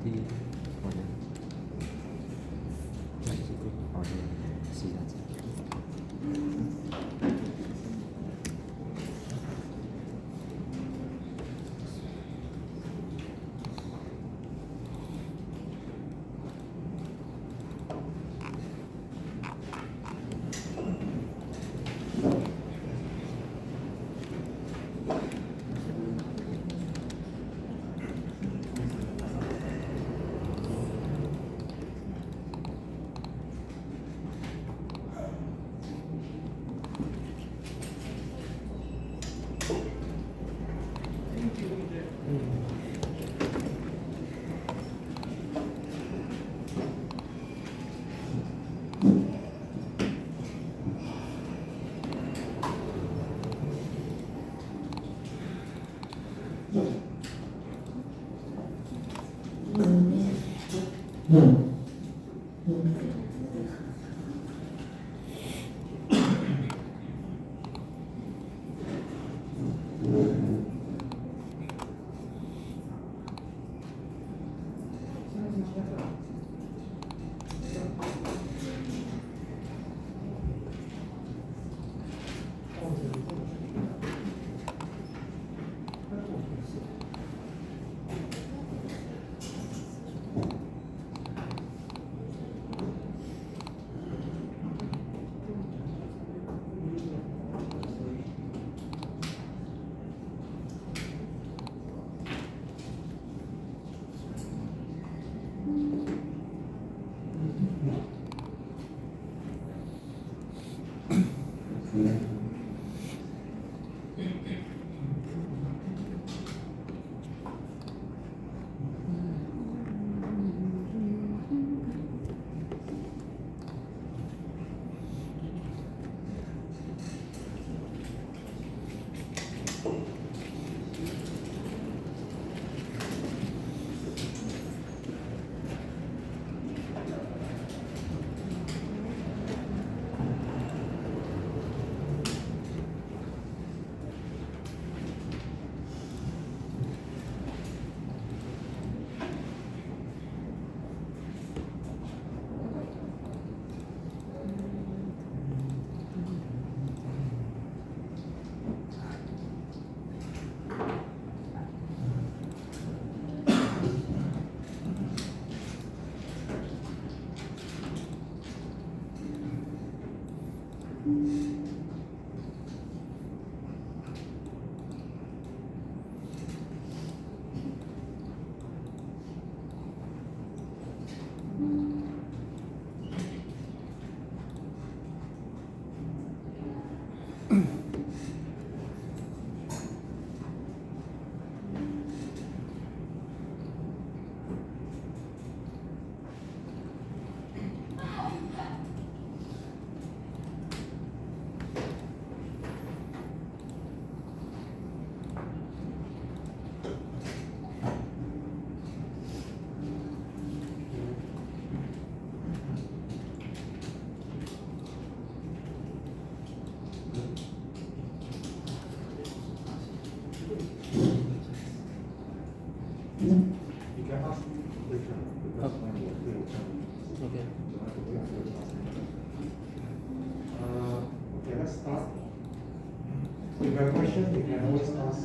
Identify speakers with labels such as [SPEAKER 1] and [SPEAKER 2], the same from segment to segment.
[SPEAKER 1] ที่我们来这个好的是大家。
[SPEAKER 2] Okay, let's start. If you have a question, you can always ask.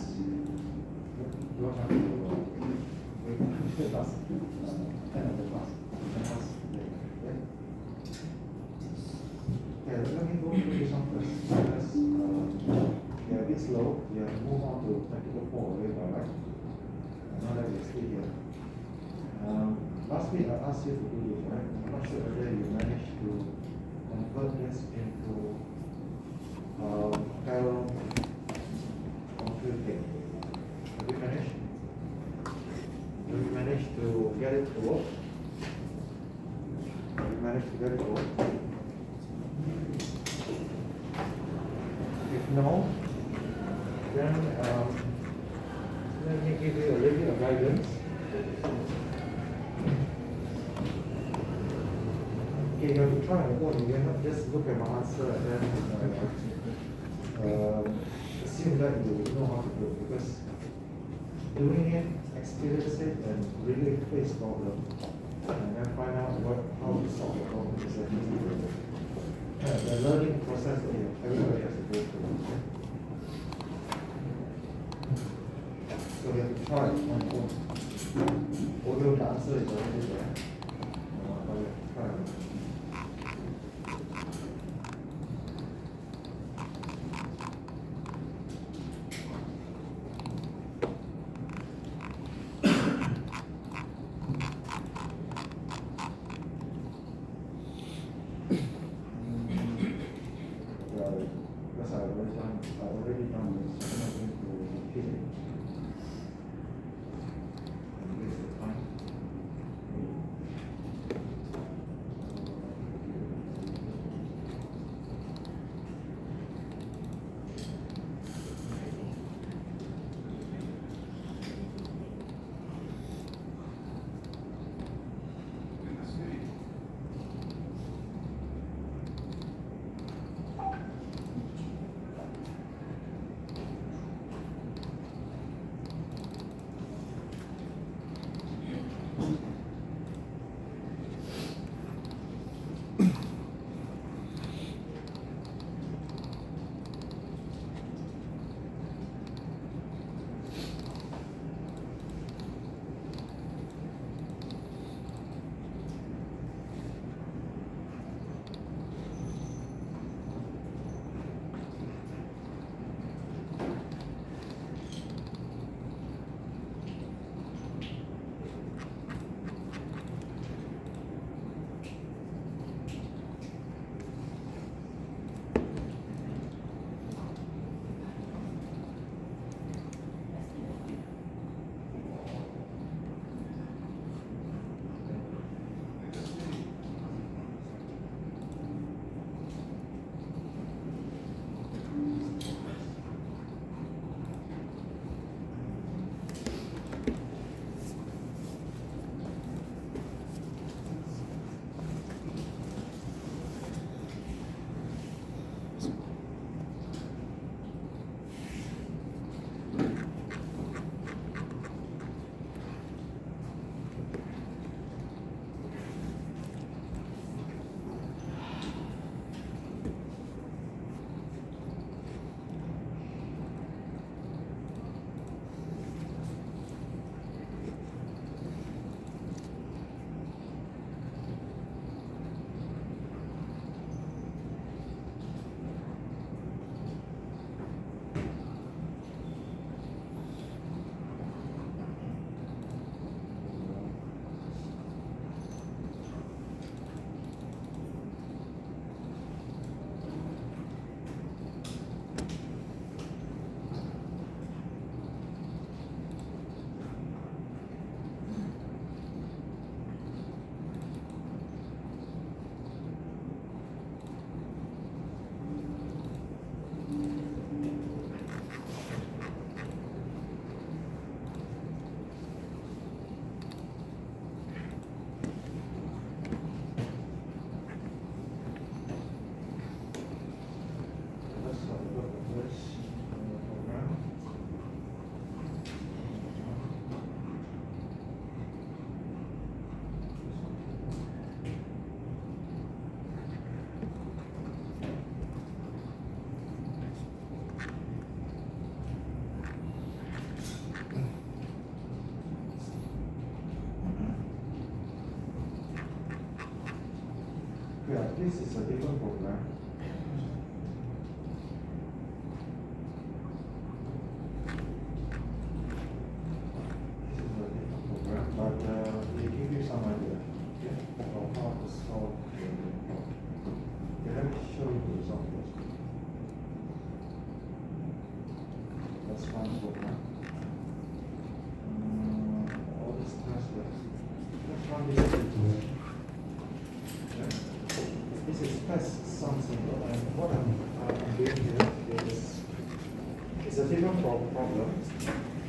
[SPEAKER 2] You don't have to wait until the class. End of the class. You can ask later. Okay, let me go through this one first. Because they're a bit slow. You have to move on to practical 4 already, right? Now that we're still here. Last week I asked you to do this, right? I'm not sure whether you managed to convert this into parallel computing. Have you managed? Have you managed to get it to work? Have you managed to get it to work? If no, then let me give you a little bit of guidance. Okay, you have to try and work. You cannot just look at my answer and then assume that you know how to do it, because doing it, experience it, and really face problem and then find out how to solve the problem. The learning process that everybody has to go through. Okay? So we have to try on phone. Although the answer is already there, but we have to try. Because I've already done this, so I'm not going to repeat it. And waste the time. Yeah, this is a different program. This is a different program, but they give you some idea, okay, of how to solve the problem. Okay, let me show you the result first. That's one program. All this test, let's run this into this is test something, and what I'm doing here is a different problem,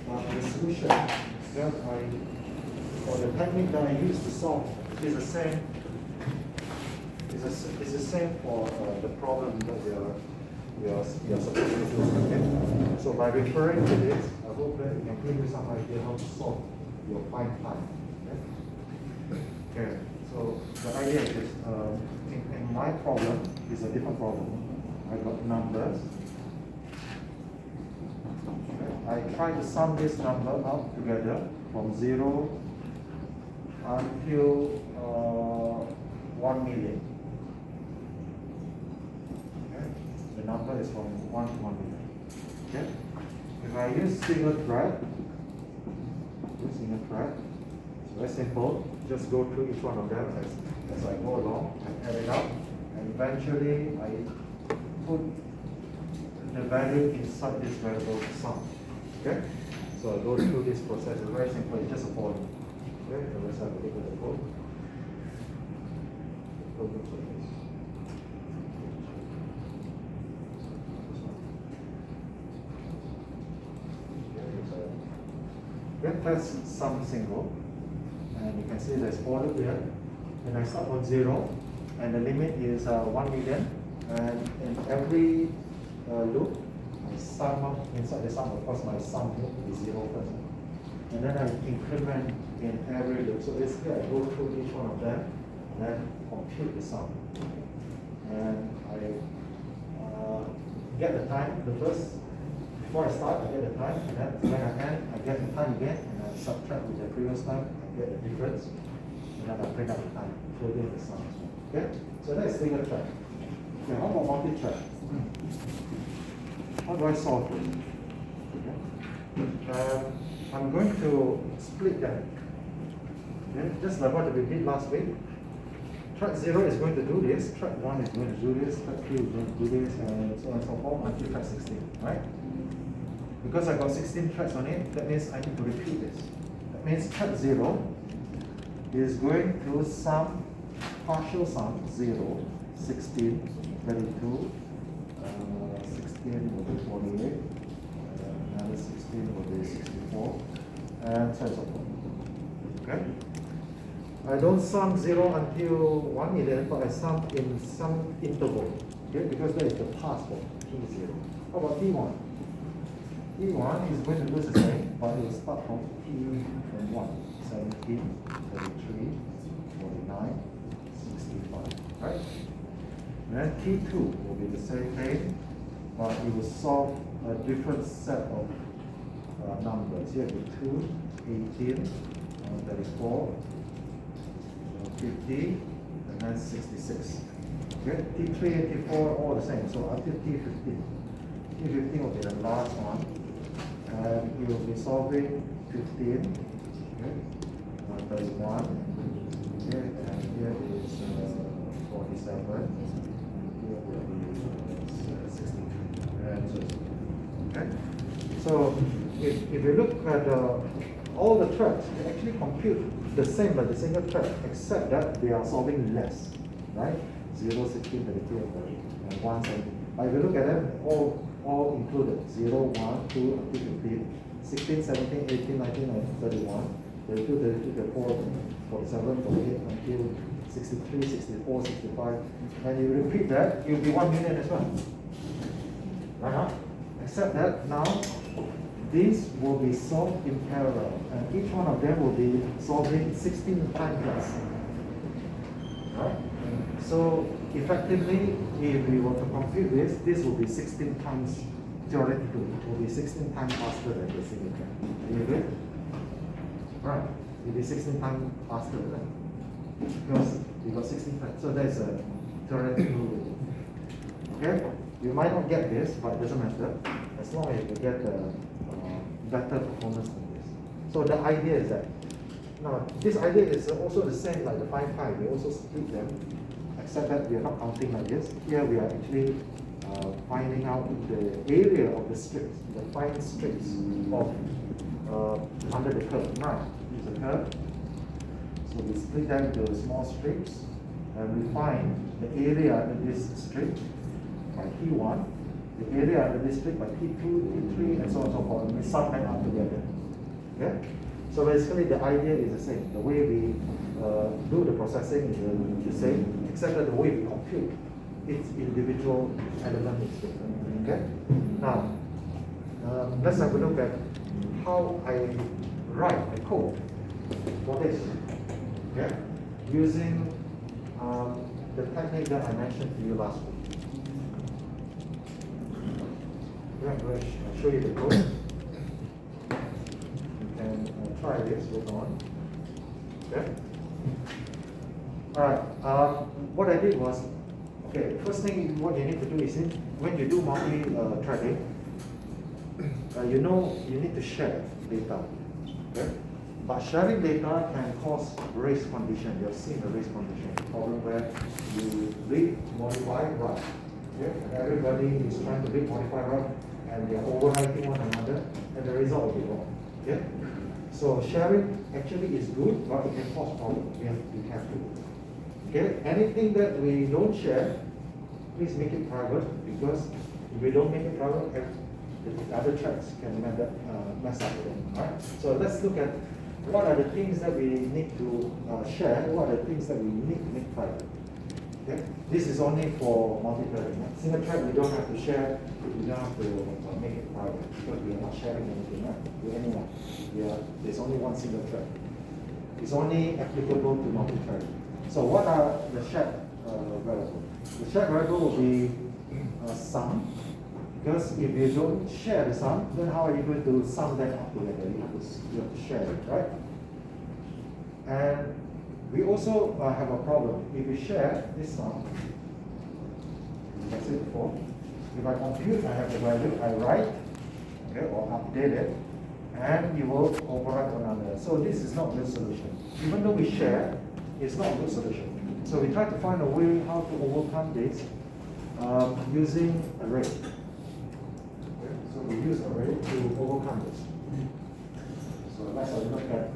[SPEAKER 2] but the solution that or the technique that I use to solve is the same. Is the same for the problem that we are supposed to do. Okay? So by referring to this, I hope that you can give you some idea how to solve your find time. Okay? Okay, so the idea is in my problem is a different problem. I got numbers. Okay. I try to sum this number up together from 0 until 1 million. Okay. The number is from 1 to 1 million. Okay. If I use single thread, it's very simple. Just go through each one of them as I go along and add it up, and eventually I put the value inside this variable sum. Okay? So I go through this process. It's very simple. It's just a formula. Okay? So let's have a look at the code. The code looks like this. Then press sum single, and you can see there's for loop here. And I start on 0, and the limit is 1 million. And in every loop, I sum up inside the sum. Of course, my sum here is 0 first, and then I increment in every loop. So basically, I go through each one of them, and then compute the sum. And I get the time. Before I start, I get the time, and then when I end, I get the time again, and I subtract with the previous time, I get the difference, and then I print out the time, including the sum as well. Okay? So that's single thread. Okay, how about multi-thread? How do I solve this? Okay. I'm going to split them. Okay? Just like what we did last week. Thread 0 is going to do this, thread 1 is going to do this, thread 2 is going to do this, and so on and so forth until thread 16, right? Because I got 16 threads on it, that means I need to repeat this. That means thread 0 is going to sum, partial sum, 0, 16, 32, 16 will be 48, another 16 will be 64, and so on and so forth. Okay? I don't sum 0 until 1 million, but I sum in some interval. Okay? Because that is the pass for T0. How about T1? T1 is going to do the same, but it will start from T1, 17, 33, 49, 65, right? And then T2 will be the same thing, but it will solve a different set of numbers. Here will be 2, 18, 34, 50, and then 66. Okay, T3 and T4 are all the same, so until T15. T15 will be the last one, and you will be solving 15, okay, 31, okay, and here is 47, here will be 63, and so on. Okay? So if you look at all the threads, they actually compute the same like the single thread, except that they are solving less, right? 0, 16, 32, and 1, 17. But if you look at them, all included, 0, 1, 2, until 15, 16, 17, 18, 19, 31, 32, 33, 34, 47, 48, until 63, 64, 65. And you repeat that, you'll be 1 million as well. Right? Except that now, these will be solved in parallel, and each one of them will be solving 16 times less. Right? So effectively, if we were to compute this will be 16 times, theoretically, it will be 16 times faster than the single thread. Are you agree? Right. It will be 16 times faster than that. Because we got 16 threads. So that's a theoretical rule. Okay? You might not get this, but it doesn't matter. As long as you get better performance than this. So the idea is that, now this idea is also the same like the 5 pi. We also split them, except that we are not counting like this. Here we are actually finding out the area of the strips, the fine strips of under the curve. Now, here's the curve. So we split them into small strips, and we find the area under this strip by T1, the area under this strip by T2, T3, and so on and so forth, and we sum them up together. Okay? So basically the idea is the same. The way we do the processing is the same, except that the way we compute its individual element is different. Okay? Now, let's have a look at how I write the code for this. Okay? using the technique that I mentioned to you last week. I'm going to show you the code. You can try this later on. Okay. All right. What I did was, okay. First thing, what you need to do is when you do multi-threading, you know you need to share data. Okay. But sharing data can cause race condition. You've seen the race condition problem where you read, modify, write. Okay? And everybody is trying to read, modify, write, and they're overwriting one another, and the result will be wrong. Okay? So sharing actually is good, but it can cause problems. We have to be careful. Okay? Anything that we don't share, please make it private, because if we don't make it private, the other tracks can mess up with them. Alright? So let's look at what are the things that we need to share, what are the things that we need to make private. Okay? This is only for multi-threading. Single thread we don't have to share, we don't have to make it private, because we are not sharing anything with anyone. There's only one single thread. It's only applicable to multi-threading. So what are the shared variables? The shared variable will be sum. Because if you don't share the sum, then how are you going to sum them up together? You have to share it, right? And we also have a problem. If you share this sum, as I said before, if I compute, I have the value, I write, okay, or update it, and you will overwrite one another. So this is not a good solution. Even though we share, it's not a good solution. So we try to find a way how to overcome this using array. So we use array to overcome this. So let's look at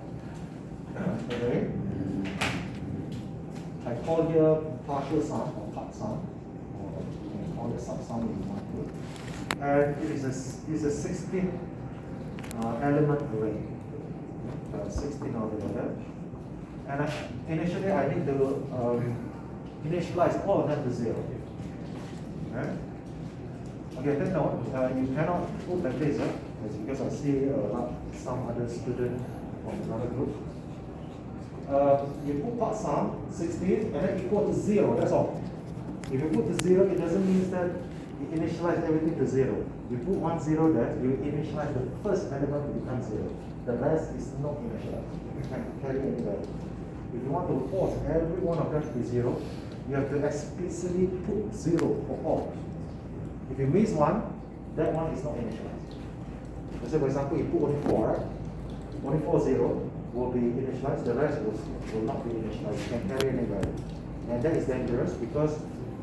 [SPEAKER 2] array. I call here partial sum or part sum, or you can call it subsum if you want to. And it is a 16 element array. 16 altogether. And initially I need to initialize all of them to 0. Okay? Okay, then note, you cannot put like this, it's because I see some other student from another group. You put part sum 16 and then equal to 0, that's all. If you put to 0, it doesn't mean that you initialize everything to 0. You put 1 0 there, you initialize the first element to become 0. The rest is not initialized. You can carry any value. If you want to force every one of them to be 0, you have to explicitly put 0 for all. If you miss one, that one is not initialized. So for example, you put only 4, right? Only 4 0 will be initialized, the rest will not be initialized. You can carry any value. And that is dangerous because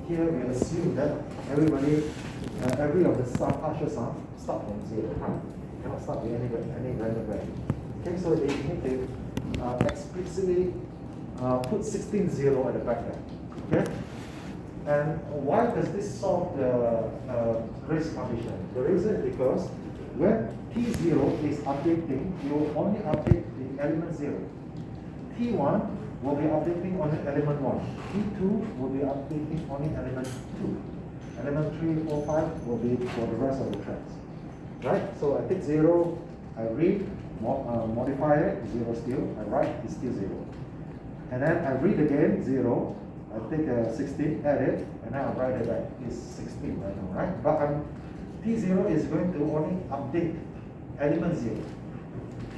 [SPEAKER 2] here we assume that every of the sum, partial sum, start from 0. You cannot start with any random value. Okay, so you need to explicitly put 16 0 at the back there. Okay? And why does this solve the race condition? The reason is because when T0 is updating, you will only update the element 0. T1 will be updating only element 1. T2 will be updating only element 2. Element 3, 4, 5 will be for the rest of the tracks. Right? So I take 0, I read, modify it, 0 still, I write, it's still 0. And then I read again, 0. I take 16, add it, and then I write it back. It's 16 right now, right? But T0 is going to only update element 0.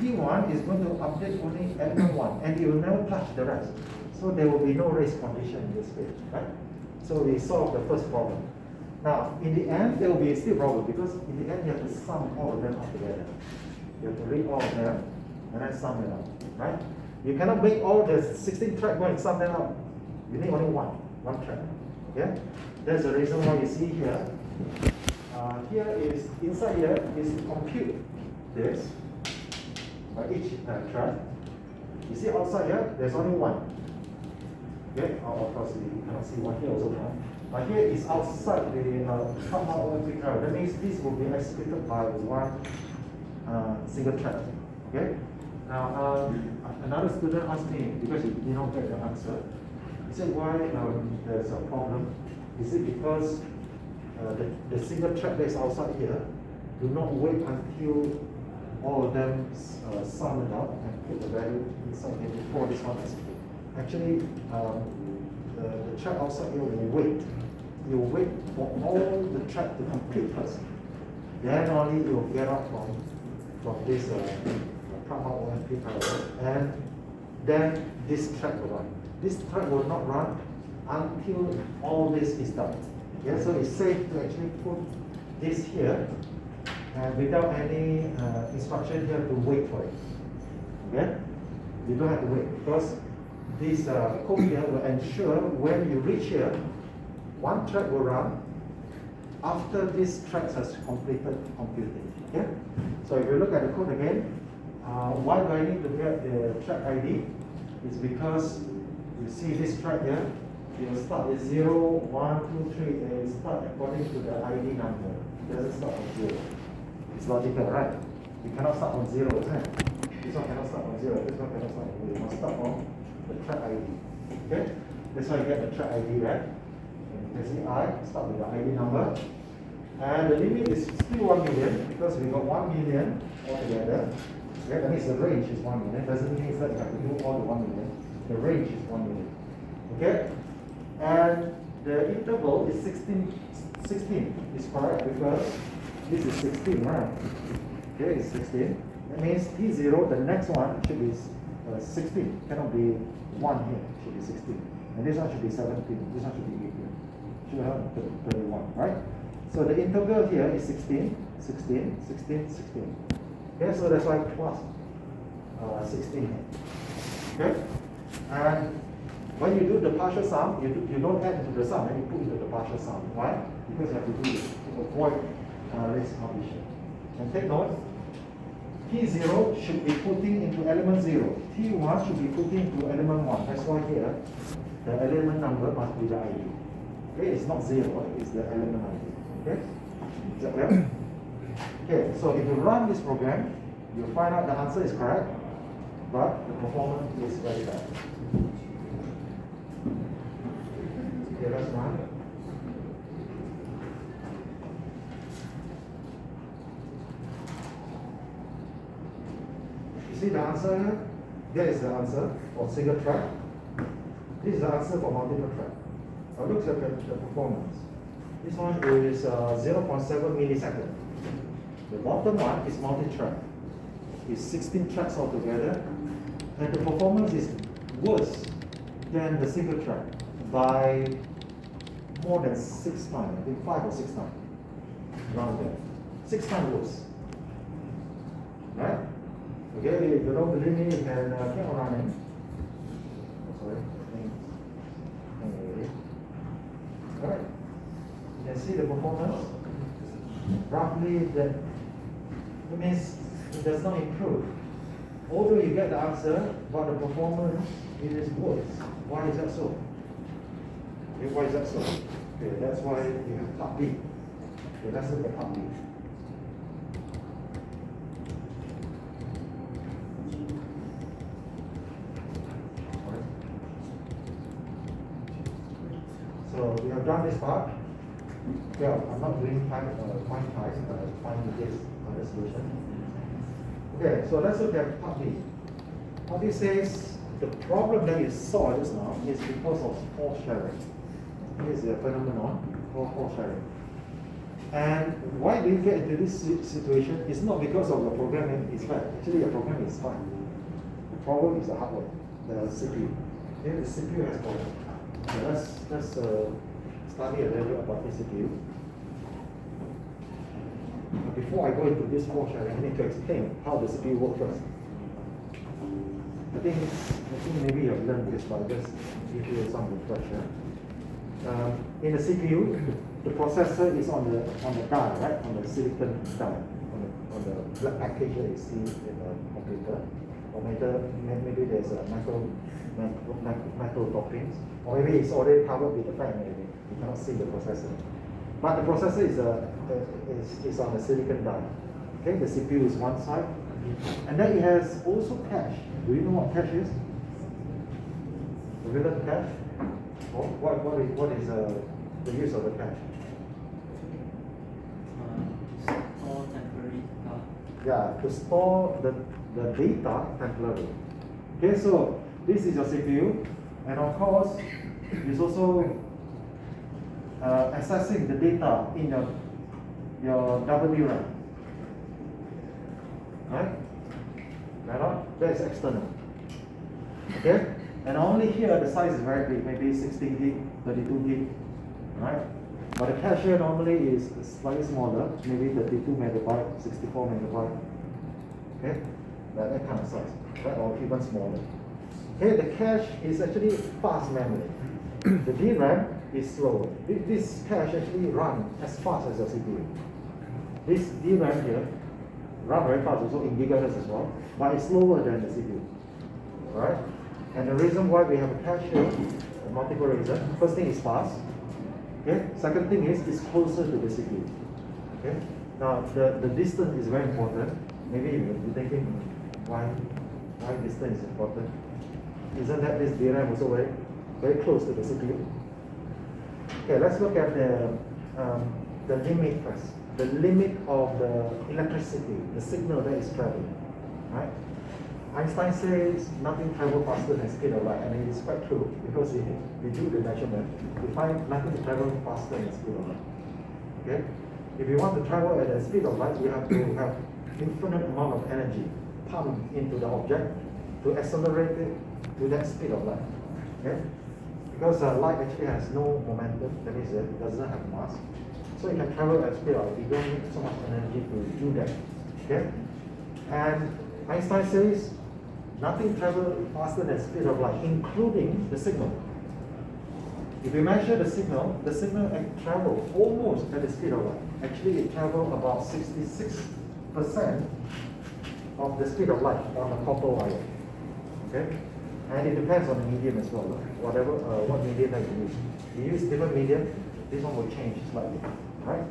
[SPEAKER 2] T1 is going to update only element 1, and it will never touch the rest. So there will be no race condition in this page, right? So we solve the first problem. Now, in the end, there will be still a problem because in the end, you have to sum all of them up together. You have to read all of them and then sum them up, right? You cannot make all the 16 tracks go and sum them up. You need only one track. Okay? That's the reason why you see here. Here is inside here is to compute this by each track. You see outside here, there's only one. Okay? Of course, you cannot see one here also now. But here is outside the compound every track. That means this will be executed by one single track. Okay? Now, another student asked me because he did not get the answer. He said, why there's a problem? Is it because the single track that is outside here do not wait until all of them sum it up and put the value inside here before this one execute? actually the track outside here will wait. You wait for all the track to complete first. Then only you'll get out from this ParallelComputing P parallel, and then this track will run. This track will not run until all this is done. Yeah, so it's safe to actually put this here and without any instruction here to wait for it. Okay? You don't have to wait because this code here will ensure when you reach here, one track will run after this track has completed computing. Okay? So if you look at the code again, why do I need to get the track ID? It's because you see this track here, it will start with 0, 1, 2, 3, and it will start according to the ID number. It doesn't start on 0. It's logical, right? You cannot start on 0, isn't it? This one cannot start on 0, this one cannot start on 0. You must start on the track ID. Okay? That's why you get the track ID, right? And you can see I start with the ID number. And the limit is still 1 million because we got 1 million altogether. Okay? That means the range is 1 million. Doesn't mean that you have to do all the 1 million. The range is 1 million. Okay? And the interval is 16 is correct because this is 16, right? Okay, it's 16. That means T0, the next one should be 16. Cannot be 1 here, it should be 16. And this one should be 17, this one should be 18. Should have 31, right? So the interval here is 16, 16, 16, 16. Okay, so that's why plus 16 here. Okay? And when you do the partial sum, you don't add into the sum, and you put into the partial sum. Why? Because you have to do this to avoid race condition. And take note, T0 should be putting into element 0. T1 should be putting into element 1. That's why here, the element number must be the ID. Okay, it's not 0, it's the element ID. Okay? Is that clear? Okay, so if you run this program, you find out the answer is correct, but the performance is very bad. Okay, let's run. You see the answer here? There is the answer for single track. This is the answer for multiple track. Now look at the performance. This one is 0.7 millisecond. The bottom one is multi-track. It's 16 tracks altogether, and the performance is worse than the single track by more than 6 times, I think 5 or 6 times, around there. 6 times worse. Right? Okay, if you don't believe me, you can keep on running. Oh, sorry, anyway. Alright, you can see the performance. Roughly, that means it does not improve. Although you get the answer, but the performance is worse. Why is that so? Okay, why is that so? Okay, that's why you have part B. Okay, let's look at part B. So we have done this part. Well, I'm not doing point types, but I'm finding this other solution. Okay, so let's look at part B. Part B says the problem that you saw just now is because of fault sharing. This is a phenomenon called fault sharing. And why do you get into this situation? It's not because of the programming is bad. Actually, the program is fine. The problem is the hardware, the CPU. Okay, the CPU has problem. So let's study a little bit about the CPU. But before I go into this fault sharing, I need to explain how the CPU works first. I think maybe you have learned this, but I'll just give you some refresher. In the CPU, the processor is on the die, right? On the silicon die, on the black package that you see in the computer, or maybe there's a metal toppings, or maybe it's already covered with the fan. Maybe you cannot see the processor, but the processor is on the silicon die. Okay, the CPU is one side, and then it has also cache. Do you know what cache is? Have you learned cache? What is the use of the cache?
[SPEAKER 3] Store temporary data.
[SPEAKER 2] Yeah, to store the data temporarily. Okay, so this is your CPU. And of course, it's also accessing the data in your double DRAM. Right? That is external. Okay? And only here the size is very big, maybe 16 gig, 32 gig. Right? But the cache here normally is slightly smaller, maybe 32 megabyte, 64 megabyte. Okay? That kind of size. Right? Or even smaller. Okay, the cache is actually fast memory. The DRAM is slow. This cache actually runs as fast as your CPU. This DRAM here run very fast, also in gigahertz as well, but it's slower than the CPU. Right? And the reason why we have a cache here, multiple reasons. First thing is fast. Okay. Second thing is it's closer to the CPU. Okay. Now the distance is very important. Maybe you're thinking why distance is important? Isn't that this DRAM also very close to the CPU? Okay, let's look at the limit first. The limit of the electricity, the signal that is traveling. Right? Einstein says nothing travels faster than the speed of light, and it is quite true because we do the measurement, we find nothing travels faster than the speed of light. Okay? If you want to travel at the speed of light, you have to have infinite amount of energy pumped into the object to accelerate it to that speed of light. Okay? Because light actually has no momentum, that means it doesn't have mass. So you can travel at speed of light, you don't need so much energy to do that. Okay? And Einstein says nothing travels faster than the speed of light, including the signal. If you measure the signal travels almost at the speed of light. Actually, it travels about 66% of the speed of light on a copper wire. Okay? And it depends on the medium as well. Whatever, what medium that you use. If you use different medium, this one will change slightly. Right?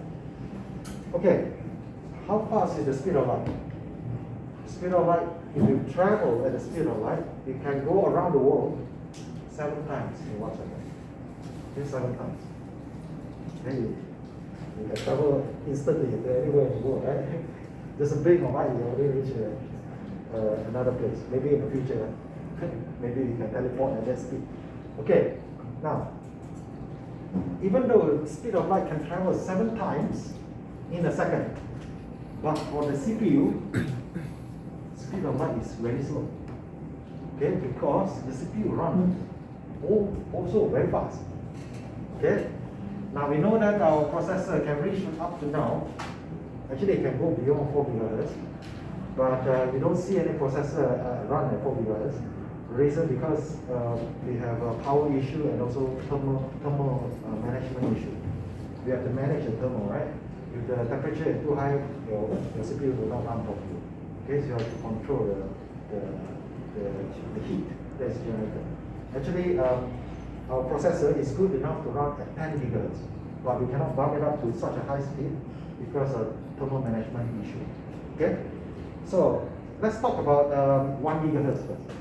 [SPEAKER 2] Okay. How fast is the speed of light? Speed of light, if you travel at the speed of light, you can go around the world 7 times in 1 second. Okay, 7 times. Then you can travel instantly to anywhere in the world, right? Just a blink of eye, you already reach another place. Maybe in the future, maybe you can teleport at that speed. Okay, now, even though the speed of light can travel 7 times in a second, but for the CPU, speed of light is very slow. Okay, because the CPU runs also very fast. Okay, now we know that our processor can reach up to now. Actually, it can go beyond 4 gigahertz, but we don't see any processor run at 4 gigahertz. The reason because we have a power issue and also thermal management issue. We have to manage the thermal, right? If the temperature is too high, your CPU will not run properly. Okay, so you have to control the heat that is generated. Actually, our processor is good enough to run at 10 gigahertz, but we cannot bump it up to such a high speed because of thermal management issue. Okay, so let's talk about 1 gigahertz first.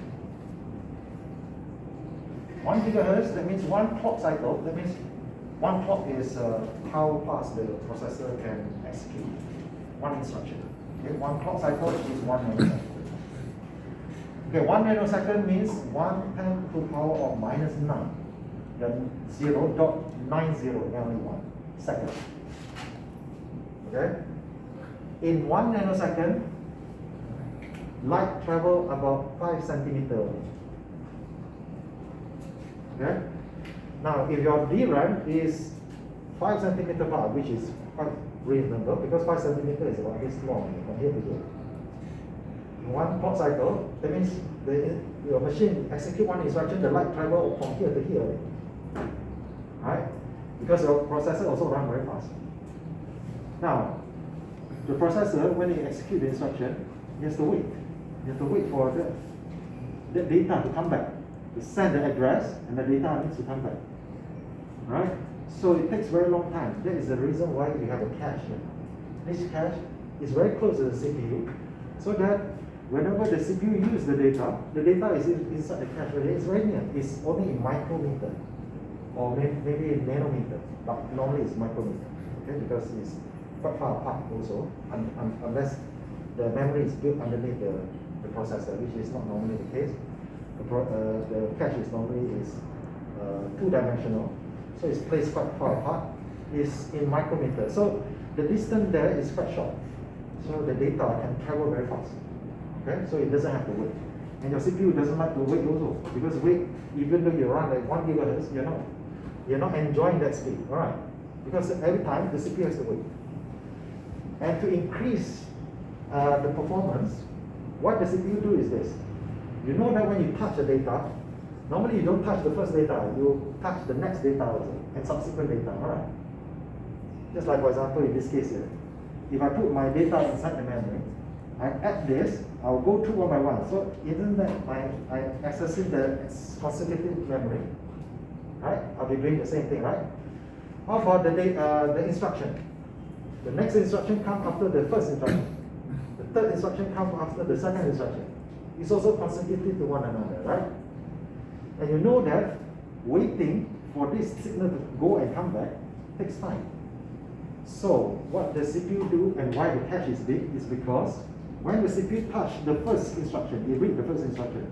[SPEAKER 2] 1 gigahertz, that means 1 clock cycle. That means 1 clock is how fast the processor can execute 1 instruction. Okay, 1 clock cycle is 1 nanosecond. Okay, 1 nanosecond means 1 10 to the power of minus 9. Then 0.90, only 1 second. Okay? In 1 nanosecond, light travel about 5 centimeters. Okay? Now, if your DRAM is 5 centimeters far, which is quite reasonable, because 5 centimeters is about this long from here to here. In 1 clock cycle, that means your machine execute 1 instruction, the light travel from here to here. Right? Because your processor also runs very fast. Now, the processor, when it executes the instruction, it has to wait. You have to wait for the data to come back. You send the address, and the data needs to come back. Right? So it takes very long time. That is the reason why we have a cache here. This cache is very close to the CPU, so that whenever the CPU uses the data is inside the cache. It's very near. It's only in micrometer, or maybe in nanometer, but normally it's micrometer. Okay, because it's quite far apart also, unless the memory is built underneath the processor, which is not normally the case. the cache is normally two-dimensional, so it's placed quite far apart. It's in micrometers, so the distance there is quite short, so the data can travel very fast. Okay, so it doesn't have to wait, and your CPU doesn't like to wait also, because wait, even though you run like 1 gigahertz, you're not enjoying that speed, all right? Because every time the CPU has to wait. And to increase the performance, what the CPU do is this. You know that when you touch the data, normally you don't touch the first data, you touch the next data also, and subsequent data, all right? Just like, for example, in this case here, if I put my data inside the memory, I add this, I'll go through one by one. So isn't that I accessing the consecutive memory, right? I'll be doing the same thing, right? How about the instruction? The next instruction comes after the first instruction. The third instruction comes after the second instruction. It's also consecutive to one another, right? And you know that waiting for this signal to go and come back takes time. So what the CPU do and why the cache is big is because when the CPU touch the first instruction, it read the first instruction.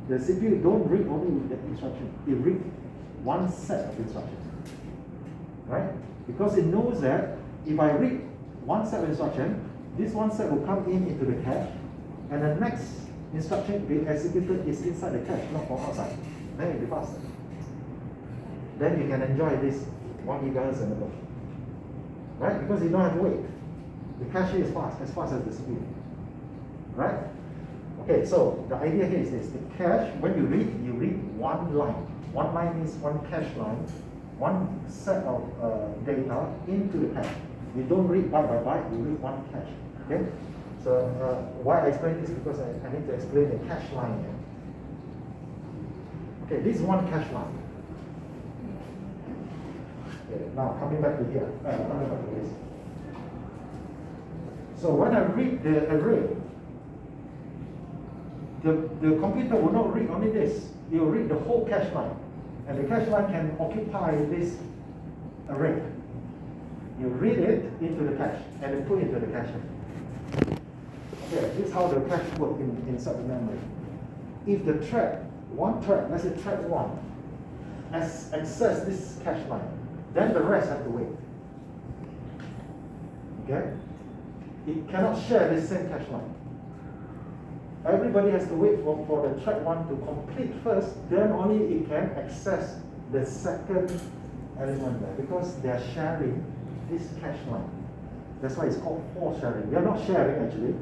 [SPEAKER 2] The CPU don't read only that instruction, it read one set of instructions, right? Because it knows that if I read one set of instruction, this one set will come into the cache, and the next instruction being executed is inside the cache, not from outside. Then it will be faster. Then you can enjoy this 1 gigahertz and above, right? Because you don't have to wait. The cache is fast as the CPU, right? Okay, so the idea here is this: the cache, when you read one line. One line means one cache line, one set of data into the cache. You don't read byte by byte, you read one cache. Okay? So why I explain this, because I need to explain the cache line here. Okay, this is one cache line. Okay, now coming back to here, coming back to this. So when I read the array, the computer will not read only this. It will read the whole cache line. And the cache line can occupy this array. You read it into the cache and then put it into the cache. Okay, this is how the cache works inside the memory. If the one thread, let's say thread 1, access this cache line, then the rest have to wait. Okay? It cannot share this same cache line. Everybody has to wait for the thread 1 to complete first, then only it can access the second element there, because they are sharing this cache line. That's why it's called for sharing. We are not sharing actually.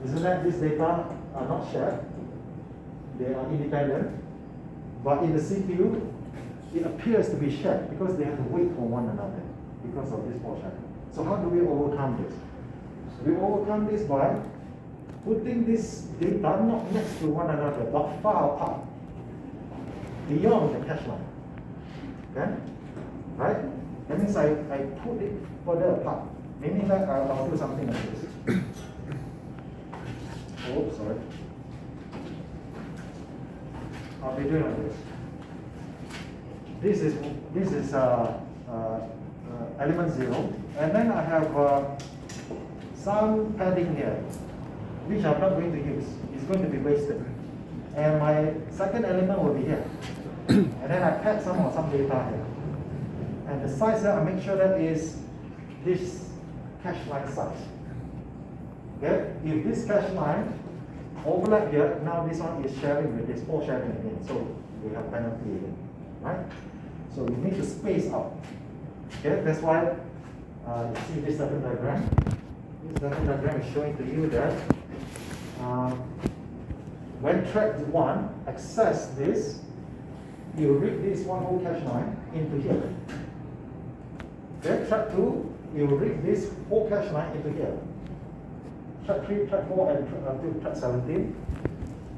[SPEAKER 2] Isn't that these data are not shared? They are independent. But in the CPU, it appears to be shared because they have to wait for one another because of this for sharing. So how do we overcome this? We overcome this by putting this data not next to one another, but far apart, beyond the cache line. Okay? Right? That means I put it further apart. Meaning that I'll do something like this. Oh, sorry. I'll be doing like this. This is element 0, and then I have some padding here, which I'm not going to use. It's going to be wasted. And my second element will be here. And then I pad some data here. And the size here, I make sure that is this cache line size. Okay? If this cache line overlap here, now this one is sharing with this, or sharing again. So we have penalty again. Right? So you need to space out. Okay? That's why you see this circuit diagram. This circuit diagram is showing to you that when thread 1 access this, you read this one whole cache line into here. Then thread 2, you read this whole cache line into here. Thread 3, thread 4, and until thread 17.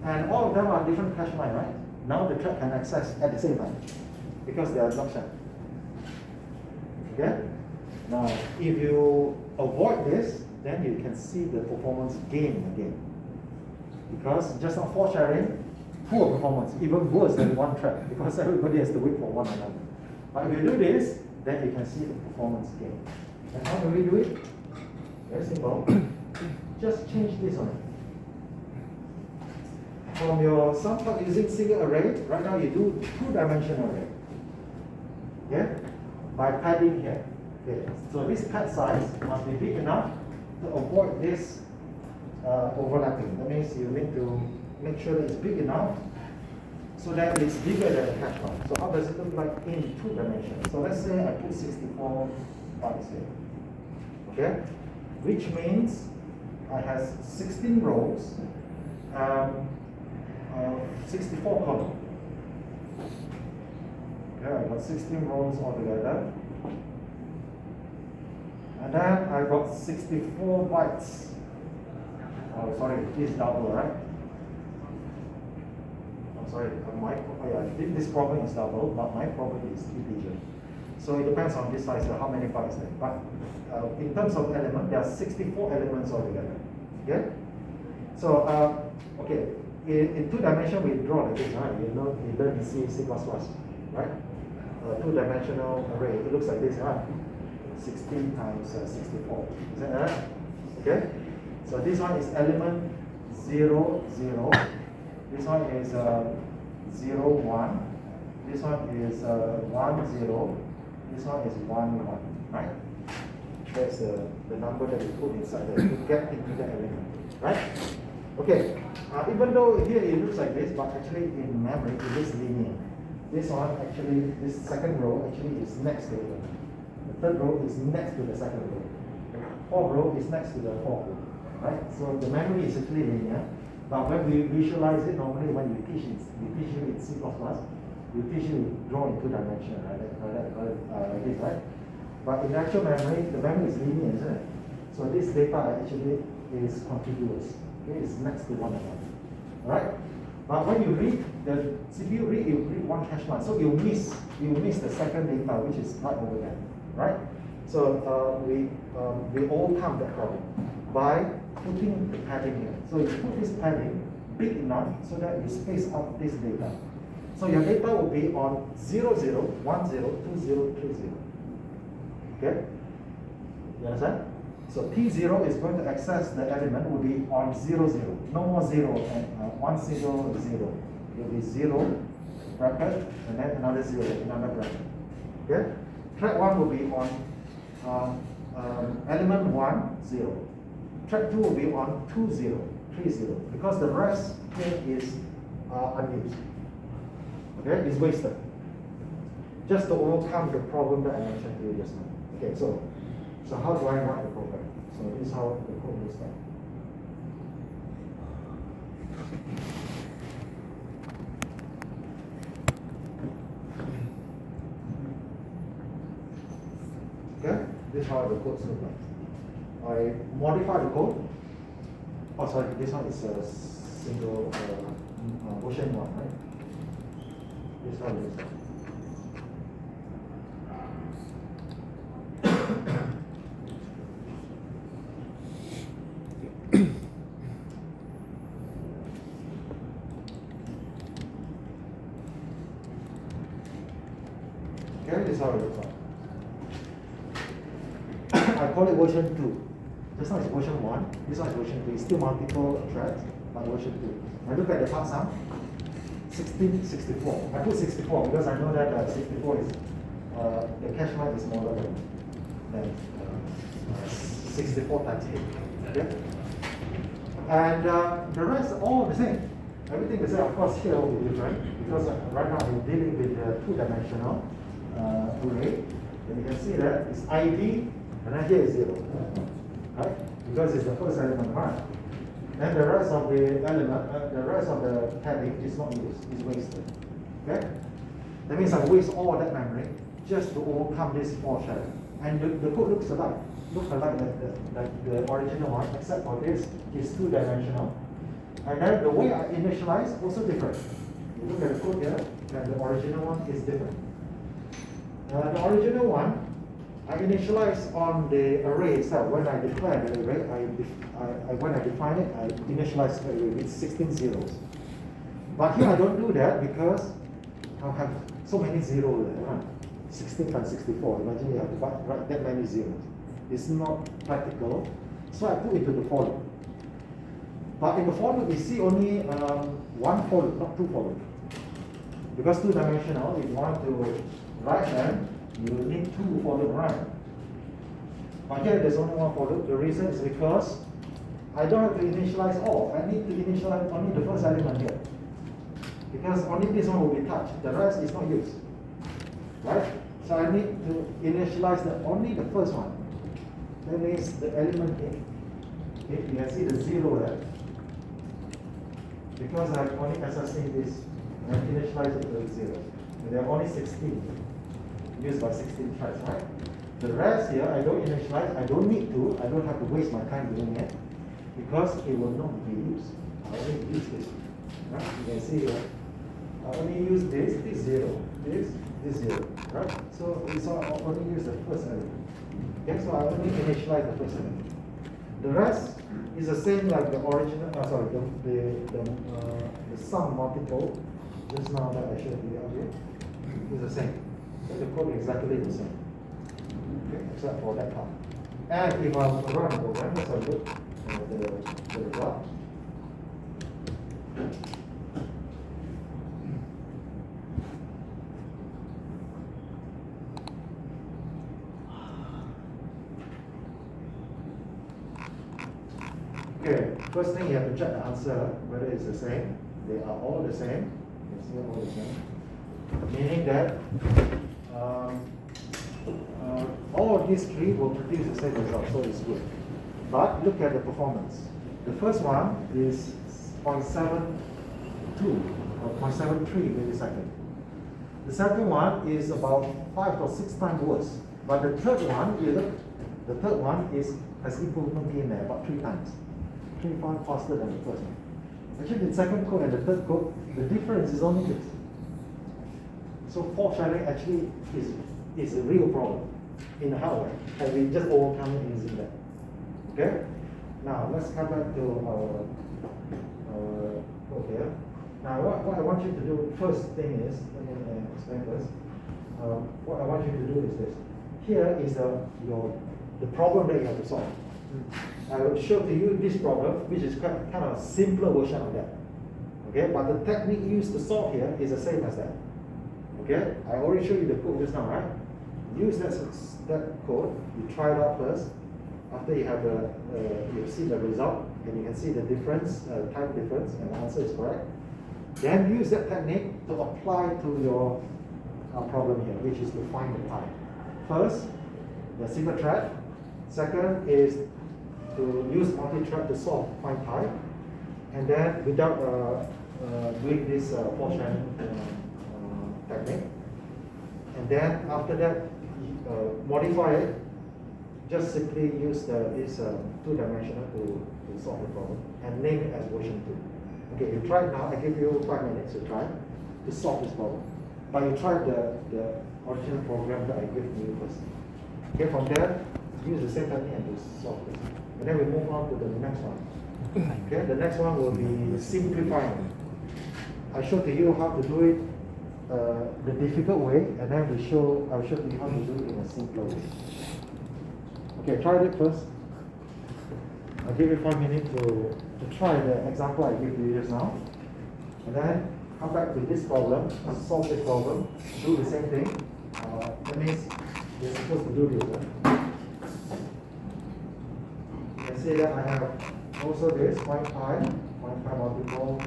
[SPEAKER 2] And all of them are different cache line, right? Now the thread can access at the same time because they are not shared. Okay? Now, if you avoid this, then you can see the performance gain again. Because just on for sharing, poor performance, even worse than one thread, because everybody has to wait for one another. But if you do this, then you can see the performance gain. And how do we do it? Very simple. Just change this on it. from your sum plug using single array, right now you do two-dimensional array. Okay? By padding here. Okay. So this pad size must be big enough to avoid this overlapping. That means you need to make sure that it's big enough so that it's bigger than the cache line. So how does it look like in two dimensions? So let's say I put 64 bytes here. Okay? Which means I have 16 rows, 64 columns. Okay, I got 16 rows altogether. And then I got 64 bytes. Oh, sorry, this double, right? I'm sorry, this problem is double, but my problem is integer. So it depends on this size, how many bytes there. But in terms of element, there are 64 elements altogether. Okay? So, okay, in two dimension we draw like this, right? You know, you learn in C++, right? Two-dimensional array, it looks like this, right? 16 times 64. Is that right? Okay? So this one is element 0, 0. This one is 0, 1. This one is 1, 0. This one is 1, 1. Right? That's the number that we put inside there to get into the element. Right? Okay. Even though here it looks like this, but actually in memory it is linear. This one actually, this second row actually is next to it. The third row is next to the second row. The fourth row is next to the fourth row. Right? So the memory is actually linear. But when we visualize it, normally when we teach it in C++, we teach you draw in two dimensions, right? Like this, right? But in actual memory, the memory is linear, isn't it? So this data actually is contiguous. Okay? It's next to one another. Right? But when you read, the CPU read, you read one cache line. So you miss the second data, which is right over there. Right? So we overcome that problem by putting the padding here. So you put this padding big enough so that you space out this data. So your data will be on 0, 0, 1, 0, 2, 0, 3, 0. Okay? You understand? So T0 is going to access the element will be on 0, 0. No more 0 and 1, 0, 0. It will be 0, bracket, and then another 0, another bracket. Okay? Track 1 will be on element 1, 0. Track 2 will be on 2, 0, 3, 0. Because the rest here is unused. Okay? It's wasted. Just to overcome the problem that I mentioned to you just now. Okay, so how do I write the program? So this is how the code will start. Okay, this is how the code looks like. I modify the code. Oh, sorry, this one is a single version 1, right? This is how it is. Okay, this is how it looks like. I call it version 2. This one is version 1, this one is version 2. It's still multiple threads, but version 2. I look at the part sum, 16, 64. I put 64 because I know that 64 is, the cache line is smaller than 64 times 8. Okay? And the rest are all the same. Everything is there. Of course, here will be different because right now we're dealing with the two-dimensional array. And you can see that it's ID, and then here is 0. Right? Because it's the first element, right? And the rest of the element, the rest of the padding is not used, it's wasted. Okay? That means I waste all that memory just to overcome this 4 shell. And the code looks alike. Looks like the original one, except for this is two-dimensional. And then the way I initialize also different. You look at the code here, and the original one is different. The original one, I initialize on the array itself. When I declare the array, when I define it, I initialize the array with 16 zeros. But here I don't do that because I have so many zeros there. 16 times 64. Imagine you have to write that many zeros. It's not practical. So I put it to the for loop. But in the for loop, we see only one for loop, not two for loop. Because two-dimensional, if you want to write them, you need two for loop, right? But here there's only one for loop. The reason is because I don't have to initialize all. I need to initialize only the first element here. Because only this one will be touched. The rest is not used. Right? So I need to initialize only the first one. That means the element A. Okay, you can see the 0 there. Because I'm only accessing this, I initialize it to 0. And there are only 16 used by 16 threads, right? The rest here, I don't initialize, I don't need to, I don't have to waste my time doing it because it will not be used. I only use this. Right? You can see here, I only use this 0, this 0, right? So it's only use the first element. Okay, so I only initialize the first element. The rest is the same like the original, the sum multiple just now that I showed you earlier. It's the same. So the code is exactly the same. Okay, except for that part. And if I run the program, let's have a look at the result. Okay, first thing you have to check the answer, whether it's the same. They are all the same. You see all the same. Meaning that all of these three will produce the same result, so it's good. But look at the performance. The first one is 0.72 or 0.73 millisecond. The second one is about 5 or 6 times worse. But the third one, you look, the third one has improvement gain there about 3 times. 3 times faster than the first one. Actually, the second code and the third code, the difference is only this. So fault sharing actually is a real problem in the hardware, and we just overcome it using that. Okay? Now let's come back to our code here. Now what I want you to do first thing is, let me explain first. What I want you to do is this. Here is the problem that you have to solve. I will show to you this problem, which is kind of a simpler version of that. Okay, but the technique used to solve here is the same as that. Okay, I already showed you the code just now, right? Use that code. You try it out first. After you have you see the result and you can see the difference, time difference, and the answer is correct. Then use that technique to apply to your problem here, which is to find the time. First, the single thread. Second is to use multi-thread to find pi, and then without doing this fault sharing technique, and then after that modify it. Just simply use this two-dimensional to solve the problem and name it as version 2. Okay, you try it now. I give you 5 minutes to try to solve this problem, but you try the original program that I gave you first. Okay, from there, use the same technique and to solve this. And then we move on to the next one. Okay, the next one will be simplifying. I show to you how to do it the difficult way, and then I'll show you how to do it in a simpler way. Okay, try it first. I'll give you 5 minutes to try the example I gave you just now. And then come back to this problem, solve this problem, do the same thing. That means you're supposed to do this. You can see that I have also this 0.5 multiple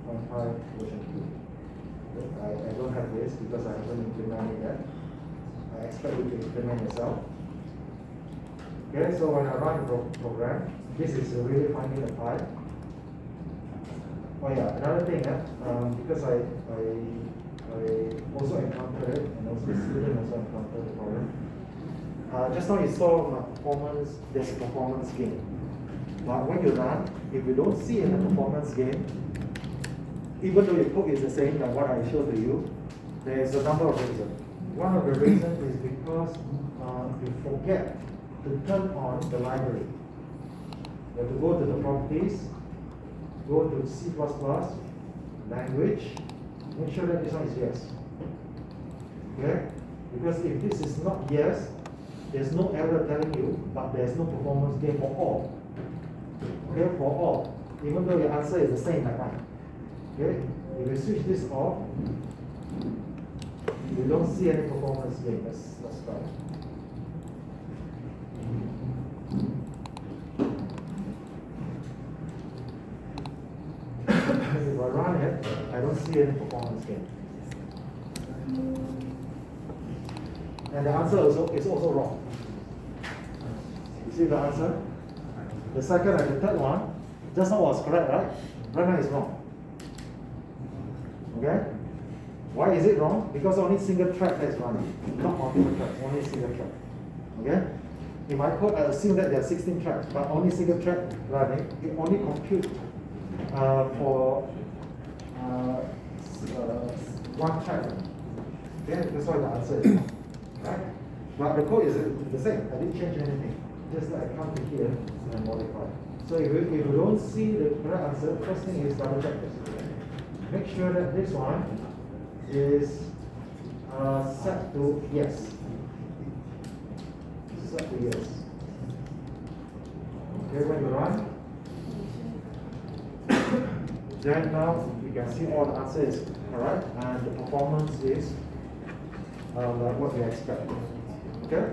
[SPEAKER 2] 0.5 version 2. I don't have this because I haven't implemented it yet. I expect you to implement yourself. Okay, so when I run the program, this is really finding the pi. Oh yeah, another thing, because I also encountered it, and also the student also encountered the problem. Just now you saw my performance, there's a performance gain. But when you run, if you don't see any performance gain, even though your code is the same like what I showed to you, there's a number of reasons. One of the reasons is because you forget to turn on the library. You have to go to the properties, go to C++, language, make sure that this one is yes. Okay? Because if this is not yes, there's no error telling you, but there's no performance gain for all. Okay, for all. even though your answer is the same like that. Okay, if you switch this off, you don't see any performance gain. Let's try. If I run it, I don't see any performance gain. And the answer is also wrong. You see the answer? The second and the third one, just now was correct, right? Right now is wrong. Okay? Why is it wrong? Because only single track is running, not multiple tracks, only single track. Okay? In my code, I assume that there are 16 tracks, but only single track running. It only compute for one track. Okay? That's why the answer is wrong. Right? But the code is the same. I didn't change anything. Just that I come to here and modify. So if you don't see the correct answer, first thing is double check this. Make sure that this one is set to yes. Set to yes. Okay, when you run, then now you can see all the answer is correct and the performance is what we expect. Okay?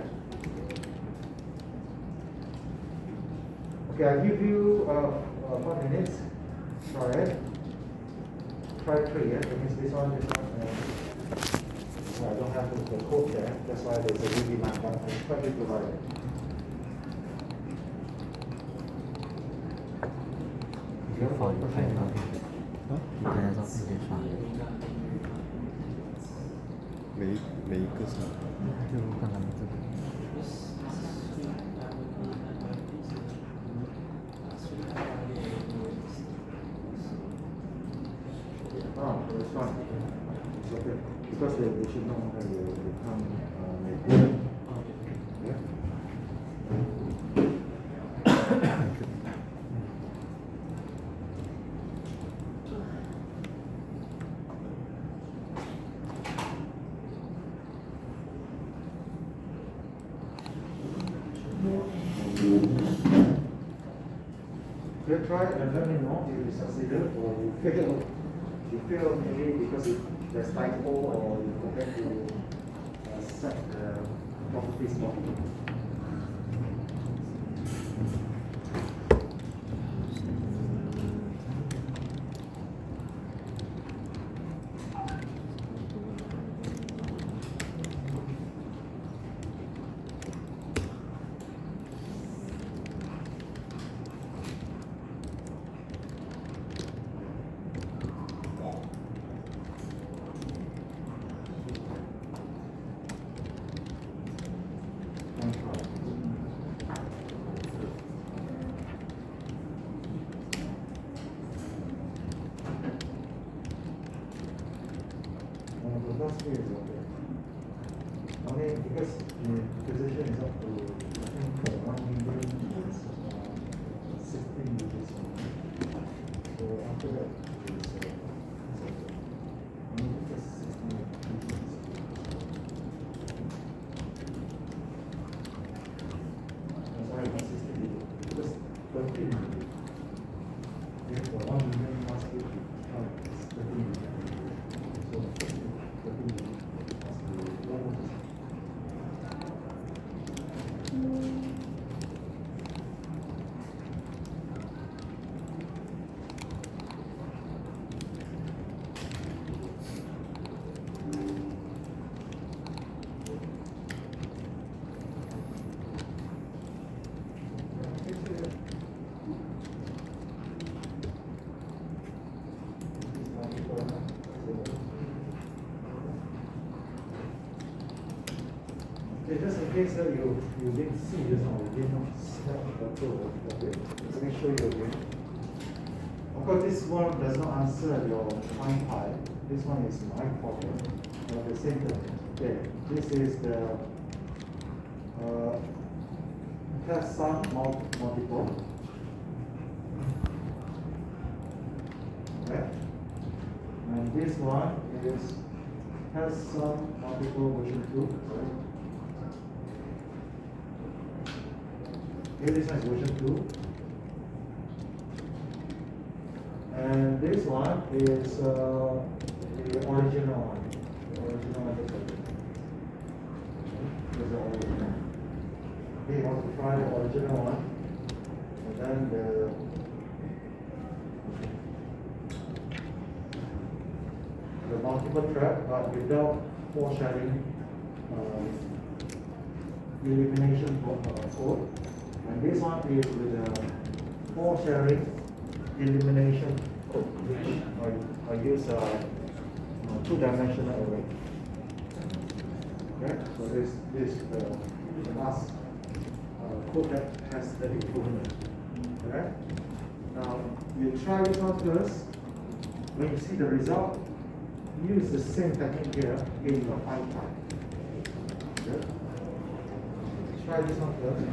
[SPEAKER 2] Okay, I'll give you 5 minutes. Try it. Try 3, yeah? That means this one. I don't have the code there. That's why there's a UV line, but I try to provide it.
[SPEAKER 1] You for you can also see the file.
[SPEAKER 4] 每一个是
[SPEAKER 1] 就刚刚这个。
[SPEAKER 2] It's fine. It's okay. Because they should know that they come make. Yeah? Okay, try and let me know if you succeeded or you failed. You fail maybe because there's typo or you forget to set the properties properly. The last way is okay. Only because the position is up to, I think, 1 million is 16 digits. So after that, it's okay. Only because 16 digits. That's why it's 16 digits. Because 13 digits. Therefore, 1 million must be 13 digits. Just in case that you didn't see this or you did not set the code, okay, let me show you again. Of course, this one does not answer your find pi. This one is my problem. At the same time, okay, this is the test sum multiple. Okay, and this one is test sum multiple version 2. Sorry. Here this one is version 2. And this one is the original one. The original one. This is the original. Okay, you want to try the original one. And then the multiple trap, but without pore sharing elimination code. And this one is with a pore sharing elimination code, which I use two-dimensional array. Okay, so this is the last code that has the improvement. Okay, now you try this one first. When you see the result, use the same technique here in your pipeline. Okay, try this one first.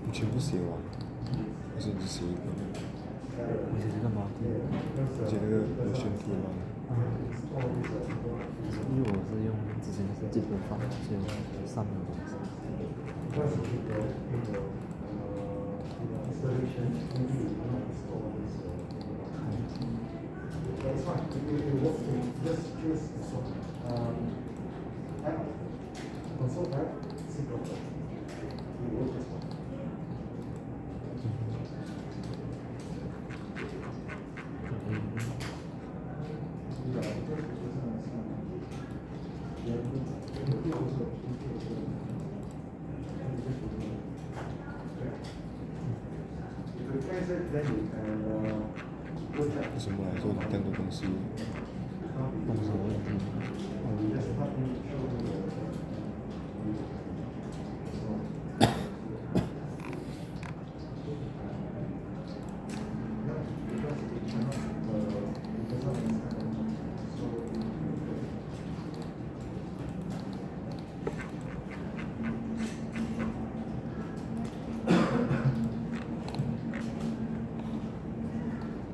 [SPEAKER 4] 你全部写完了，还是你只写一个？
[SPEAKER 1] 你写这个吗？
[SPEAKER 4] 写那个有选题吗？
[SPEAKER 1] 因为我是用之前是这边放，就上面的东西。
[SPEAKER 2] That's fine. Just choose this one. Console type, single type. You work this one. If you replace it, then you can go check.
[SPEAKER 4] 为什么来做更多东西？
[SPEAKER 1] 动手问题。
[SPEAKER 2] Just help me show the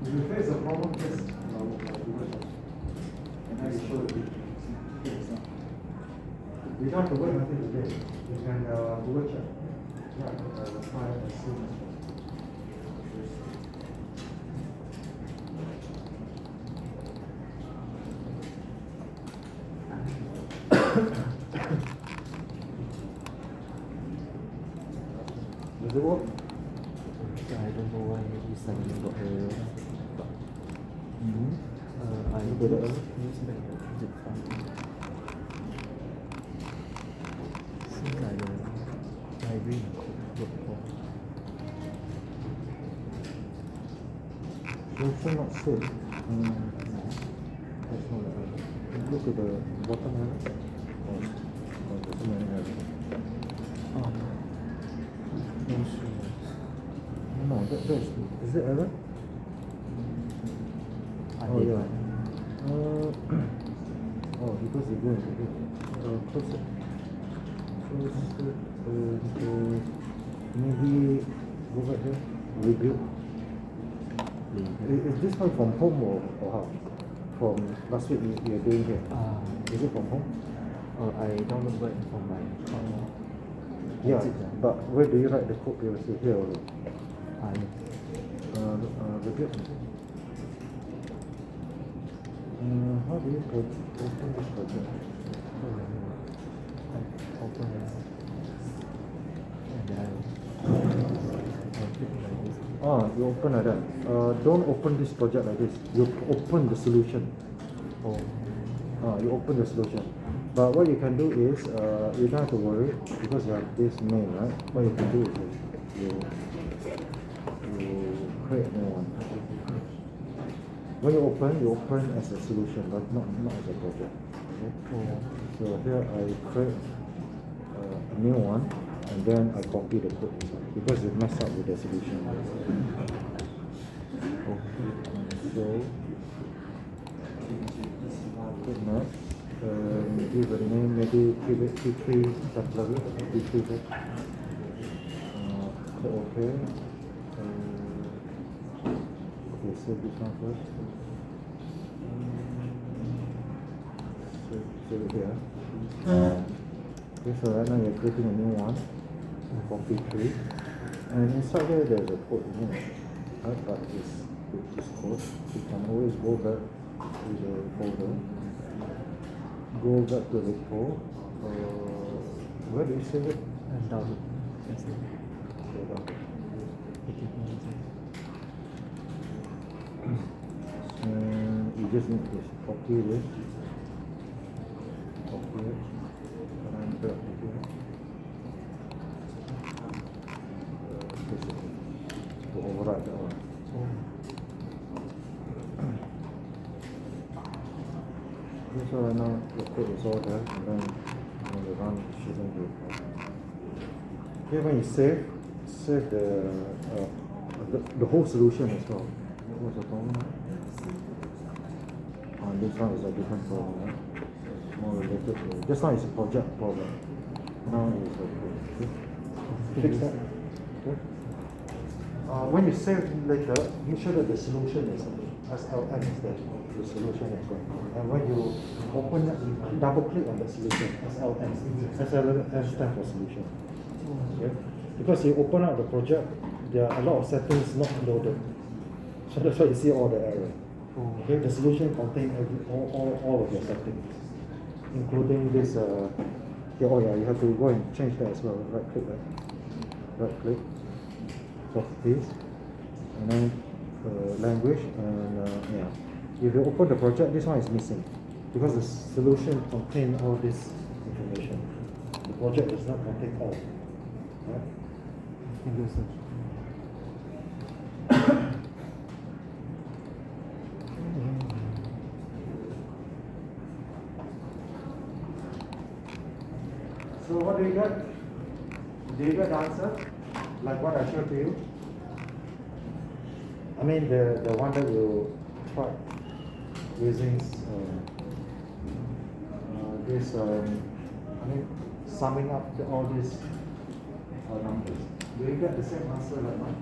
[SPEAKER 2] If you face a problem, just and then you show the picture. don't have to wait until today. You can Google check. Yeah, try as soon as possible. Does it work?
[SPEAKER 1] I don't know why this suddenly got error. I
[SPEAKER 2] You got the error?
[SPEAKER 1] use back the zip file. Seems like the library code work
[SPEAKER 2] So it's still not saved. That's not the error. Look at the bottom error. Oh, there's so many errors.
[SPEAKER 1] Oh, no sure.
[SPEAKER 2] No, that's is it error? Oh yeah. Oh, because you're going to do close it. Close it. Maybe go back here. Review. Is this one from home or how? From last week you're doing here? Is it from home?
[SPEAKER 1] I downloaded it from my
[SPEAKER 2] Yeah, but where do you write the code previously? Here or review. How do you open this project?
[SPEAKER 1] open it. And then I'll click like this.
[SPEAKER 2] You open like that. Don't open this project like this. You open the solution.
[SPEAKER 1] Oh,
[SPEAKER 2] You open the solution. But what you can do is, you don't have to worry because you have this main, right? What you can do is you create a new one. When you open as a solution, but not as a project. Okay? So here I create a new one, and then I copy the code inside because it messed up with the solution. So good enough. Give a name, maybe P3 temporary, P3 click OK. Okay, save this one first. Save it here. Okay, so right now you're creating a new one for P3. And inside there there's a code in it. Right, but with this code, you can always go back to the folder. Go back to the repo. Where do you save it?
[SPEAKER 1] and download. Yes, sir.
[SPEAKER 2] Okay, down. And you just need this. Copy this. Copy it. And drag it here. Paste it. To override that one. Okay, so right now the code is all there, and then when you run, it shouldn't be a problem. Okay, when you save the whole solution as well. What's the problem? This one is a different problem. Right? It's more related to just now it's a project problem. Now it's a code. Okay? Fix that. Okay? When you save later, make sure that the solution is SLM is there. The solution is going. And when you open it, double click on the solution, SLM. SLM stands for solution. Okay? Because you open up the project, there are a lot of settings not loaded. So that's why you see all the error. Okay, the solution contains all of your settings, including this. You have to go and change that as well. Right click, properties, and then language, and If you open the project, this one is missing because the solution contains all this information. The project does not contain all. Right? So what do you get? Do you get the answer? Like what I showed to you? I mean the one that you tried using this summing up all these numbers. Do you get the same answer like mine?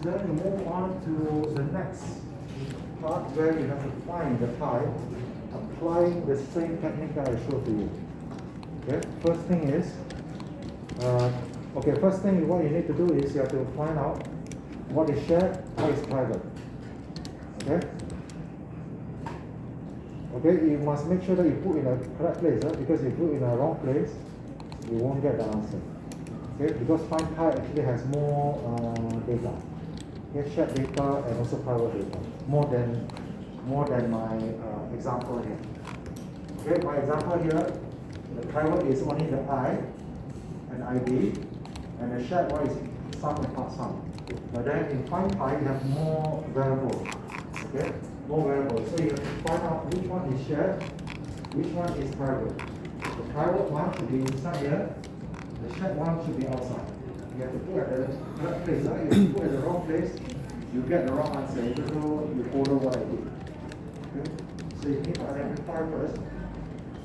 [SPEAKER 2] then you move on to the next part where you have to find the pi, applying the same technique that I showed to you. Okay, first thing is, first thing what you need to do is you have to find out what is shared, what is private. Okay? Okay, you must make sure that you put in the correct place, because if you put in the wrong place, you won't get the answer. Okay, because find pi actually has more data. Okay, shared data and also private data. More than my example here. Okay, my example here, the private is only the I and ID, and the shared one is sum and part sum. But then in find pi, you have more variables. Okay, more variables. So you have to find out which one is shared, which one is private. The private one should be inside here. The shared one should be outside. You have to put at the correct place. If you put at the wrong place, you get the wrong answer, even though you follow what I did. Okay? So you need to identify first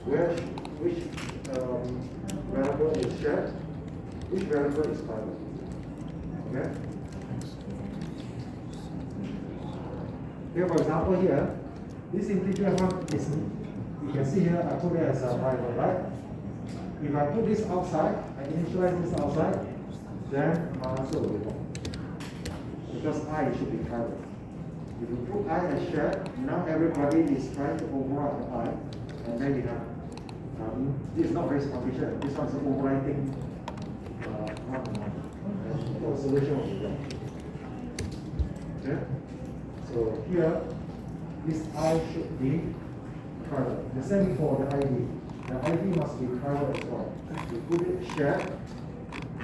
[SPEAKER 2] which variable is shared, which variable is private. Okay? Here, for example, here, this integer one is, you can see here, I put it as a private, right? If I put this outside, I initialize this outside, then my answer will be wrong. Because I should be private. If you put I as shared, now everybody is trying to override the I, and then you have, this is not very sufficient. This one is overwriting the solution will be wrong. Okay? So here, this I should be private. The same for the ID. The ID must be private as well. You put it shared,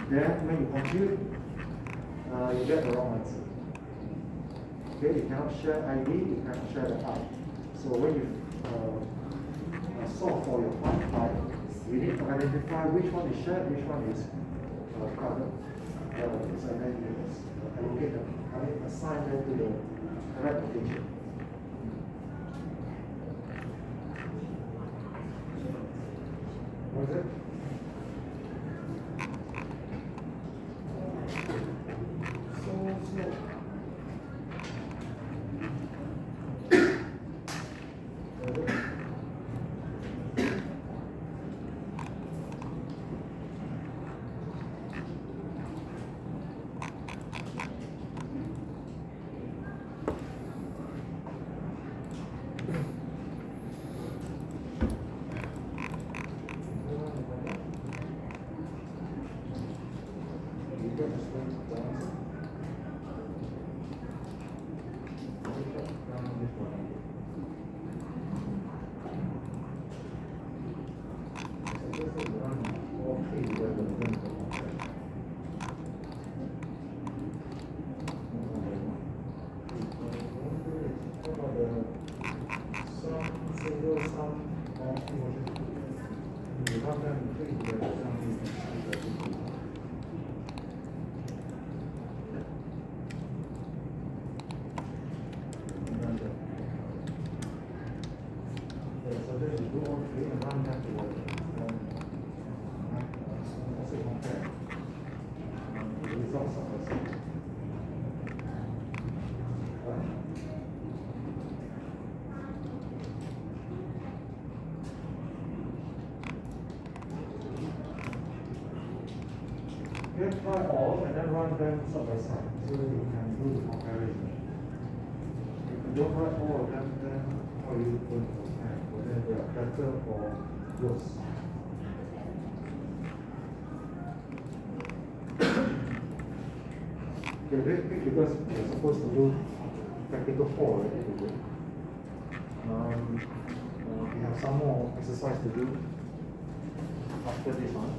[SPEAKER 2] then when you compute, you get the wrong answer. Okay, you cannot share ID, you cannot share the I. So when you solve for your find pi, you need to identify which one is shared, which one is private. So then you allocate them, assign them to the correct location. What is it? So slow. Try all and then run them side by side so that you can do the comparison. If you don't write all of them, then how are you going to compare? Well, then they are better or worse. Okay, very quick because we're supposed to do practical 4 already today. We have some more exercise to do after this one.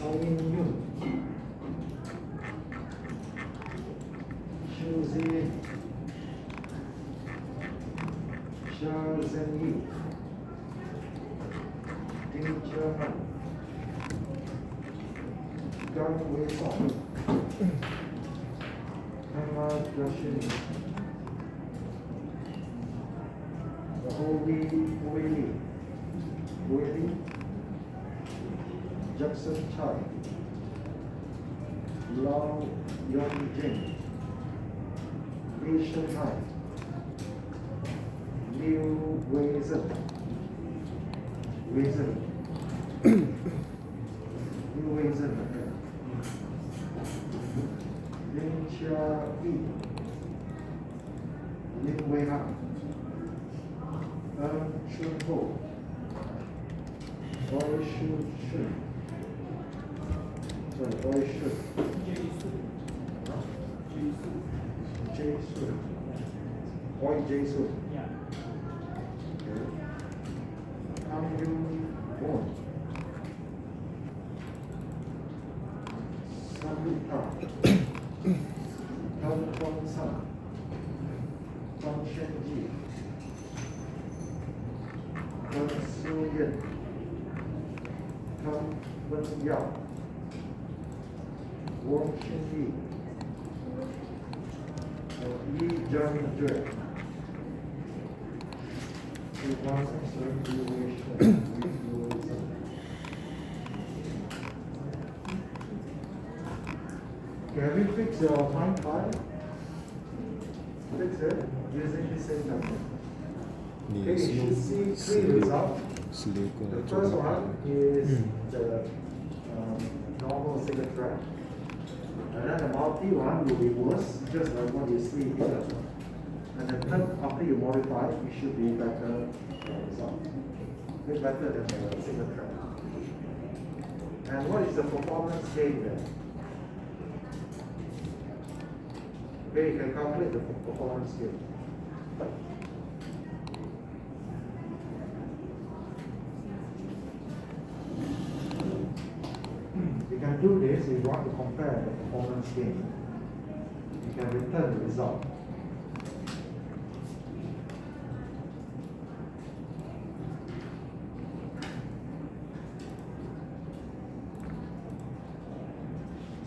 [SPEAKER 2] Ain Yun, Shu Zin, Sha Zhen Yi, Ding Jiahan, Gang Wei Song, Emma Yashini, Wei Jackson Chai, Lao Yongjing, Li Shenhai, Liu Weizhen, Liu Weizhen, Lin Chia Yi, Lin Weihang, Shun Ho, Oi Shun, Oi Shun, Jason, Oi Jason,
[SPEAKER 3] Yeah.
[SPEAKER 2] Kam Yun Won, Samita, Tan Kwang San, Tan Shen Ji, Tan Su Yen, Tan Wen Yao, Wang Xin Yi, Yi Jianjue, Can we fix your time card? Fix it using the same method. Okay, you should see three results. The first one is the normal single track. And then the multi one will be worse, just like what you see here. And the third, after you modify, it should be better result. Way better than the single track. And what is the performance gain then? Okay, you can calculate the performance gain. You can do this if you want to compare the performance gain. You can return the result.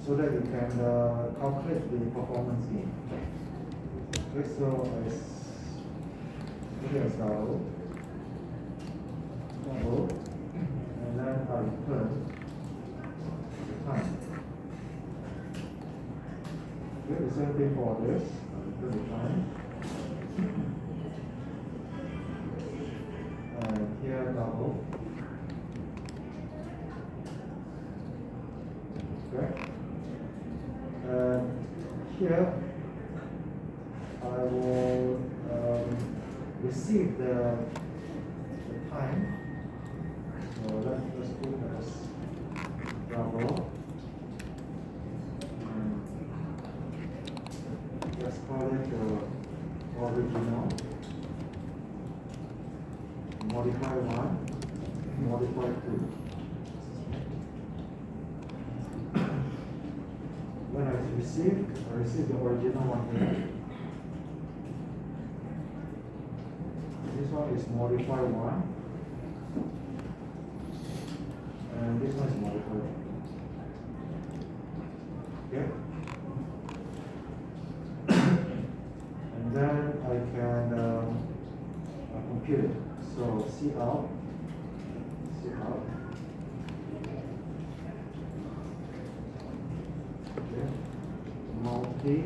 [SPEAKER 2] So that you can calculate the performance gain. Okay, so here's double, and then I return the time. Okay, the same thing for this. I return the time. And here double. Okay. Here I will receive the time. So let's just put as double. Let's call it the original. Modify 1, modify 2. When I receive the original one here. This one is modify 1. And this one is modify 1. Okay? And then I can compute it. So see out. Multi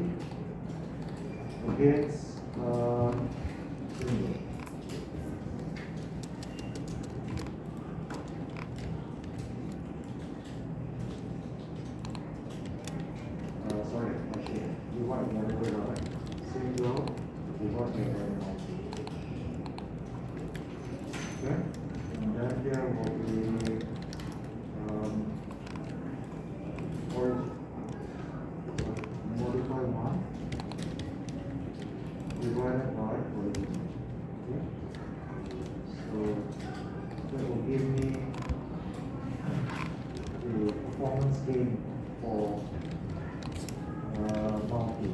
[SPEAKER 2] against single. Sorry, actually, you want to modify, right? Single, you want to multi. Okay, and then here will be origin. Modify 1 divided by origin. Okay? So that will give me the performance performance gain for multi,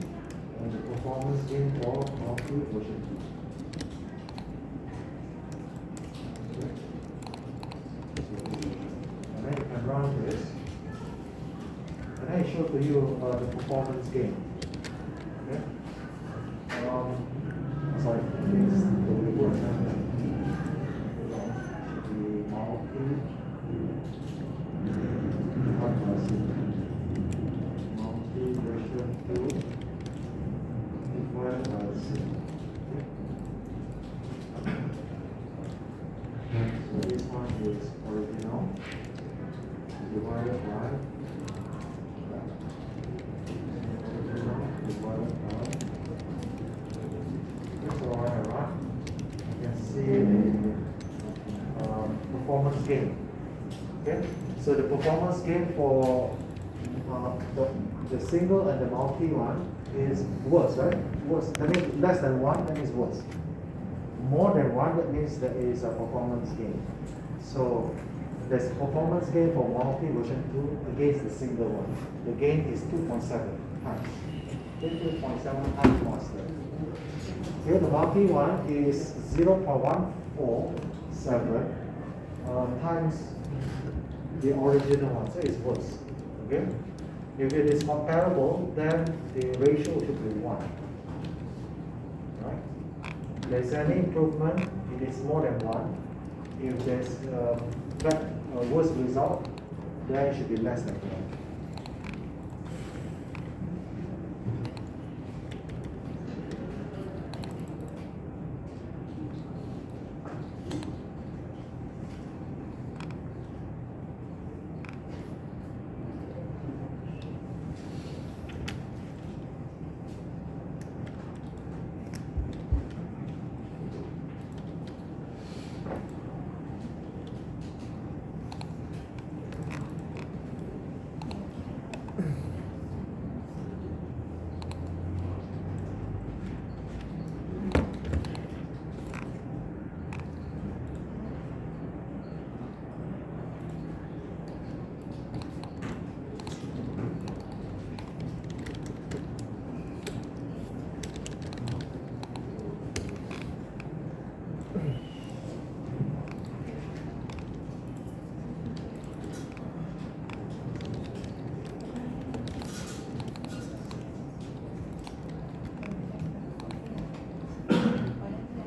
[SPEAKER 2] and the performance gain for multi version 2. Okay. And then you can run this, and then I show to you the performance gain. Okay. Sorry, this the report the multi version 2 divided by 6. So this one is original divided by original divided by. So when I run, you can see the performance gain. Okay, so the performance gain for the single and the multi one is worse, right? Worse. That means less than 1, that means worse. More than 1, that means there is a performance gain. So there's a performance gain for multi version 2 against the single one. The gain is 2.7 times. 2.7 times faster. Here the multi one is 0.147 times the original one, so it's worse. Okay? If it is comparable, then the ratio should be 1. Right? If there's any improvement, it is more than 1. If there's a worse result, then it should be less than 1.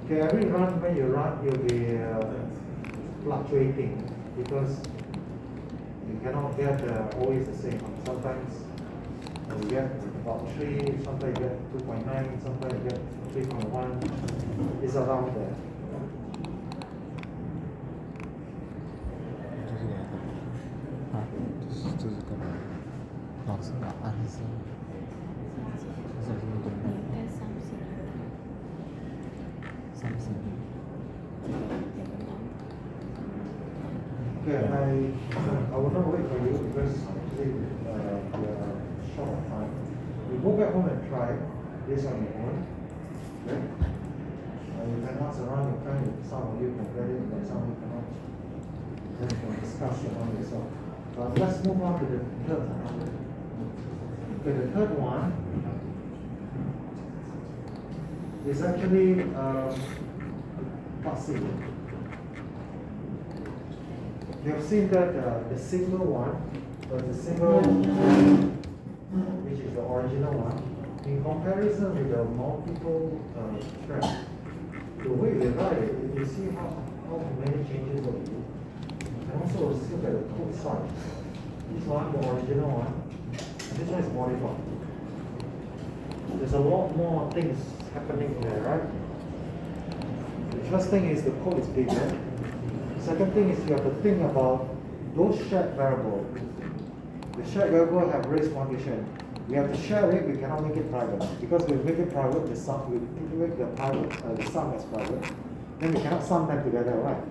[SPEAKER 2] Okay, every run, when you run, you'll be fluctuating because you cannot get always the same. Sometimes you get about 3, sometimes you get 2.9, sometimes you get 3.1. It's around there.
[SPEAKER 4] 这是干嘛？
[SPEAKER 1] 老师的暗示，这是什么东西？30。
[SPEAKER 2] Okay, I will not wait for you because actually we are short of time. You go back home and try this on your own. Okay? You can ask around your friend if some of you can get it, but some of you cannot. Then you can discuss it among yourself. Let's move on to the third one. Okay, the third one is actually passive. You have seen that the single one, the single, which is the original one, in comparison with the multiple threads, the way we write it, you see how many changes of it. And also see that the code size. This one, the original one, this one is modified. There's a lot more things happening there, right? The first thing is the code is bigger. Second thing is you have to think about those shared variables. The shared variable have race condition. We have to share it, we cannot make it private. Because we make it private, the sum, we make the sum as private, then we cannot sum them together, right?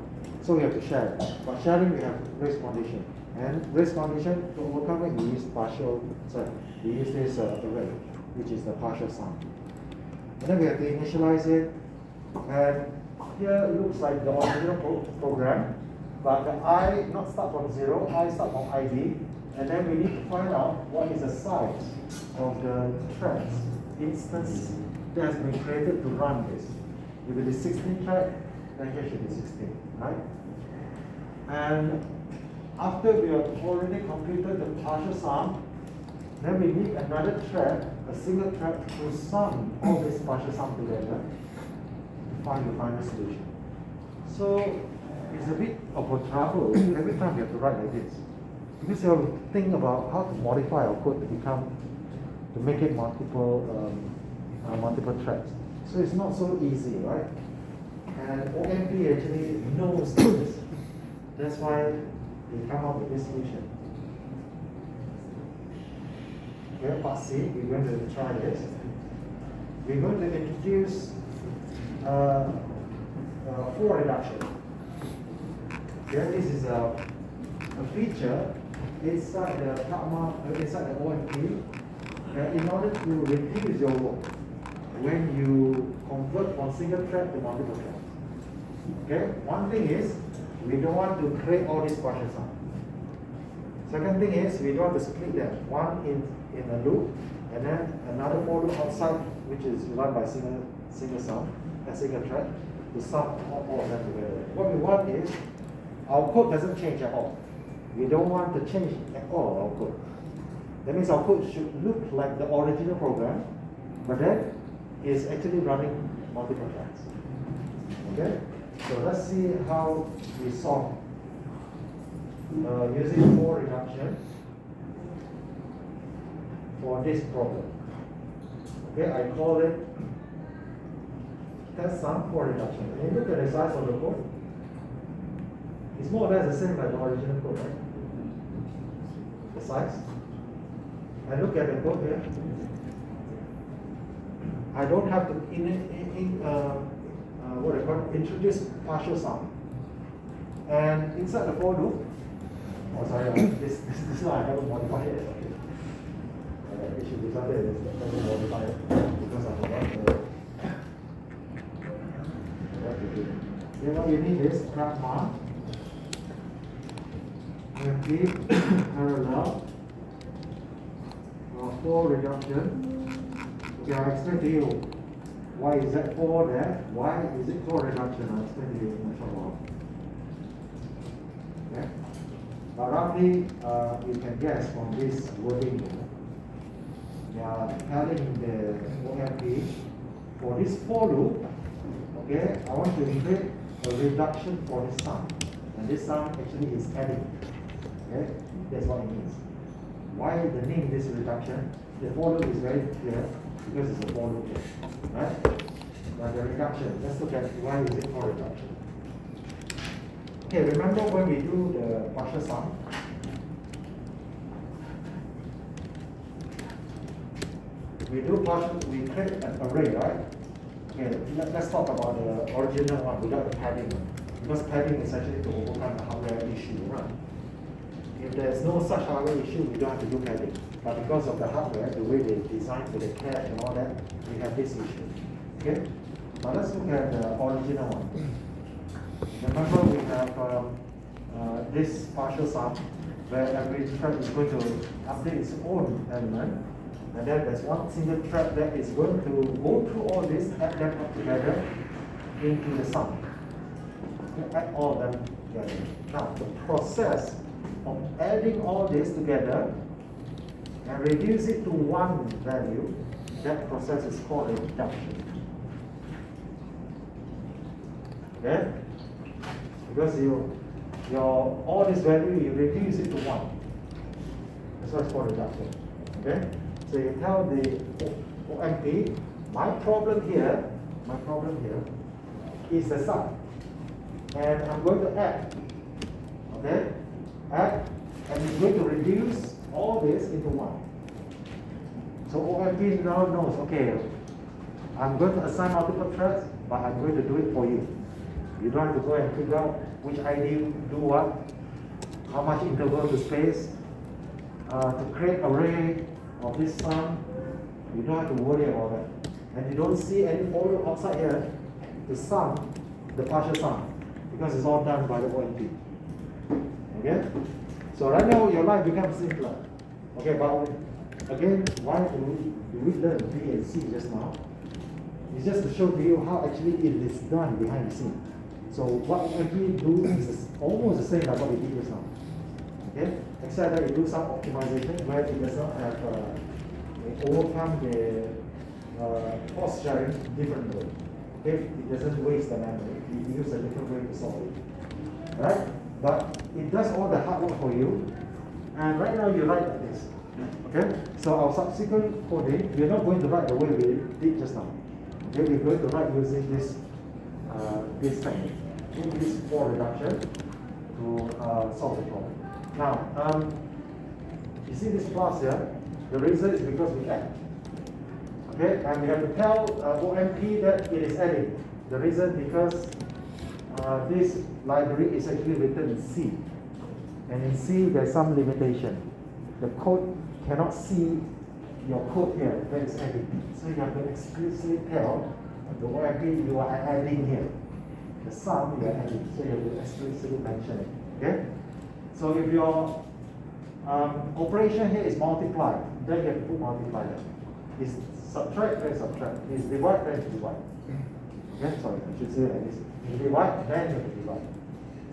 [SPEAKER 2] So we have to share it. For sharing, we have race condition. And race condition, to overcome it, we use we use this array, which is the partial sum. And then we have to initialize it. And here it looks like the original program, but the I not start from 0, I start from ID. And then we need to find out what is the size of the threads instance that has been created to run this. If it is 16 thread, then here should be 16, right? And after we have already computed the partial sum, then we need another thread, a single thread, to sum all this partial sum together to find the final solution. So it's a bit of a trouble every time we have to write like this. Because you have to think about how to modify our code to make it multiple threads. So it's not so easy, right? And OMP actually knows this. That's why they come up with this solution. Okay, part C, we're going to try this. We're going to introduce for reduction. Okay, this is a feature inside the OMP in order to reduce your work when you convert from single thread to multiple threads. Okay, one thing is we don't want to create all these partial sum. Second thing is we don't want to split them, one in a loop and then another for loop outside, which is run by single sum, a single thread, to sum all of them together. What we want is our code doesn't change at all. We don't want to change at all our code. That means our code should look like the original program, but then it's actually running multiple threads. Okay? So let's see how we solve using for reduction for this problem. Okay, I call it test sum for reduction. And you look at the size of the code. It's more or less the same as the original code, right? The size. And look at the code here. I don't have to introduce partial sum. And inside the for loop, this is why I haven't modified it. It should be something that doesn't modify it because I forgot what to do. Then what you need is pragma and keep parallel for reduction. Okay, I'll explain to you why is that 4 there, why is it for reduction. I'll explain to you in a short while. Okay? But roughly, you can guess from this wording here. They are telling the OMP for this for loop, okay, I want to create a reduction for this sum. And this sum actually is adding. Okay? That's what it means. Why the name this reduction? The for loop is very clear because it's a for loop here. Right? But the reduction, let's look at why is it for reduction. Okay, remember when we do the partial sum? We create an array, right? Okay, let's talk about the original one without the padding. Because padding is actually to overcome the hardware issue, right? If there's no such hardware issue, we don't have to do padding. But because of the hardware, the way they designed with the cache and all that, we have this issue. Okay? But let's look at the original one. Remember we have this partial sum where every thread is going to update its own element. And then there's one single thread that is going to go through all this, add them up together into the sum. Okay, add all of them together. Now, the process of adding all this together and reduce it to one value, that process is called a reduction. Okay? Because all this value, you reduce it to one. That's why it's called reduction. Okay? So you tell the OMP, my problem here is the sum. And I'm going to add. Okay? Add, and it's going to reduce all this into one. So OMP now knows, okay, I'm going to assign multiple threads, but I'm going to do it for you. You don't have to go and figure out which ID do what, how much interval to space, to create array of this sum. You don't have to worry about that. And you don't see any follow outside here to sum the partial sum, because it's all done by the OMP. Okay? So right now your life becomes simpler. Okay, but again, why do we learn B and C just now? It's just to show to you how actually it is done behind the scene. So what we actually do is almost the same like what we did just now. Okay, except that we do some optimization where it does not have overcome the cost sharing differently. Okay, it doesn't waste the memory. We use a different way to solve it. Right? But it does all the hard work for you. And right now you write like this. Okay? So our subsequent coding, we're not going to write the way we did just now. Okay, we're going to write using this technique, this for reduction to solve the problem. Now, you see this plus here? The reason is because we add. Okay, and we have to tell OMP that it is adding. The reason because this library is actually written in C. And in C, there's some limitation. The code cannot see your code here that is adding. So you have to explicitly tell the OMP you are adding here. The sum you are adding. So you have to explicitly mention it. Okay? So if your operation here is multiply, then you have to put multiply there. Is subtract, then subtract. Is divide, then divide. Okay, sorry, I should say like this. If you divide, then you have to divide.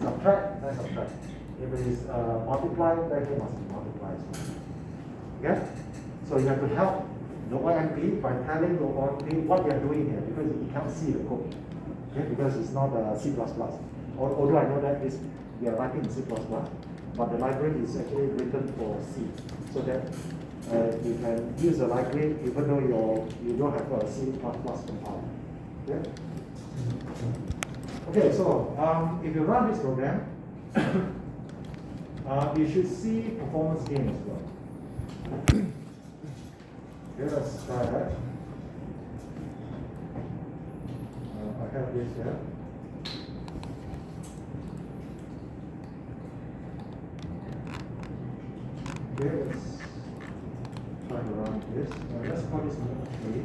[SPEAKER 2] Subtract, then subtract. If it is multiply, then it must be multiply as well. Okay? So you have to help the OMP by telling the OMP what they are doing here because you can't see the code. Okay? Because it's not C++. Although I know that we are writing in C++, but the library is actually written for C. So that you can use the library even though you don't have a C++ compiler. Okay? Okay, so if you run this program, you should see performance gain as well. Okay, let's try that. I have this here. Okay, let's try to run this. Let's call this mode 3.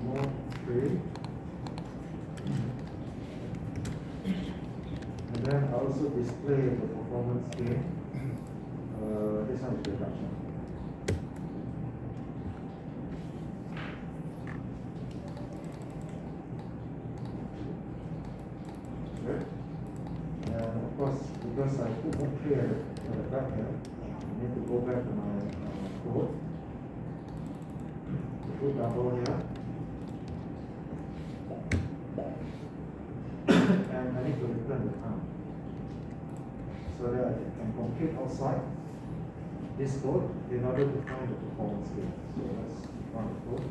[SPEAKER 2] Mode 3. And then I also display the performance gain. This one is reduction. Okay. And of course, because I put one clear at the back here, I need to go back to my code. Put double here. And I need to return the count so that I can compute outside this code in order to find the performance gain. So let's run the code.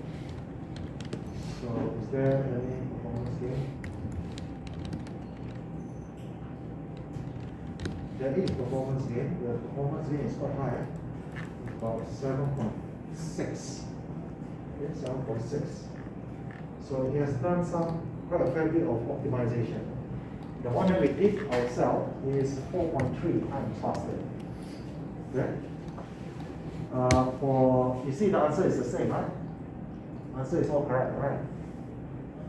[SPEAKER 2] So is there any performance gain? There is performance gain. The performance gain is quite high, about 7.6. Okay, 7.6. So it has done quite a fair bit of optimization. The one that we did ourselves is 4.3 times faster. Okay? You see the answer is the same, right? Answer is all correct, right?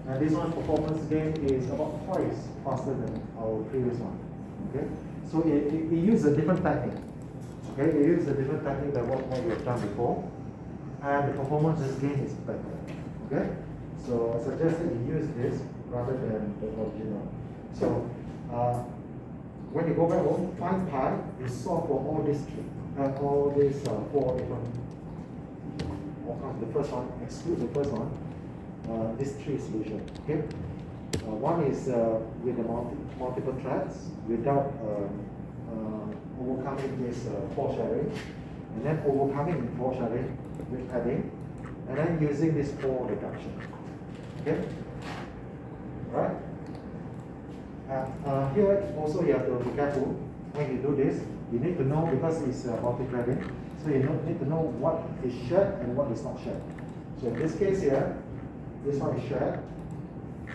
[SPEAKER 2] And this one's performance gain is about twice faster than our previous one. Okay? So it uses a different technique. Okay? It uses a different technique than what we have done before. And the performance gain is better. Okay? So I suggest that you use this rather than the original. So when you go back home, find pi, you solve for all these four different outcomes. The first one, exclude the first one, these three solutions. Okay? One is with the multiple threads without overcoming this fault sharing, and then overcoming fault sharing with adding, and then using this fault reduction. Okay? Right? Here also you have to be careful when you do this. You need to know because it's multi-threading, so you need to know what is shared and what is not shared. So in this case here, this one is shared,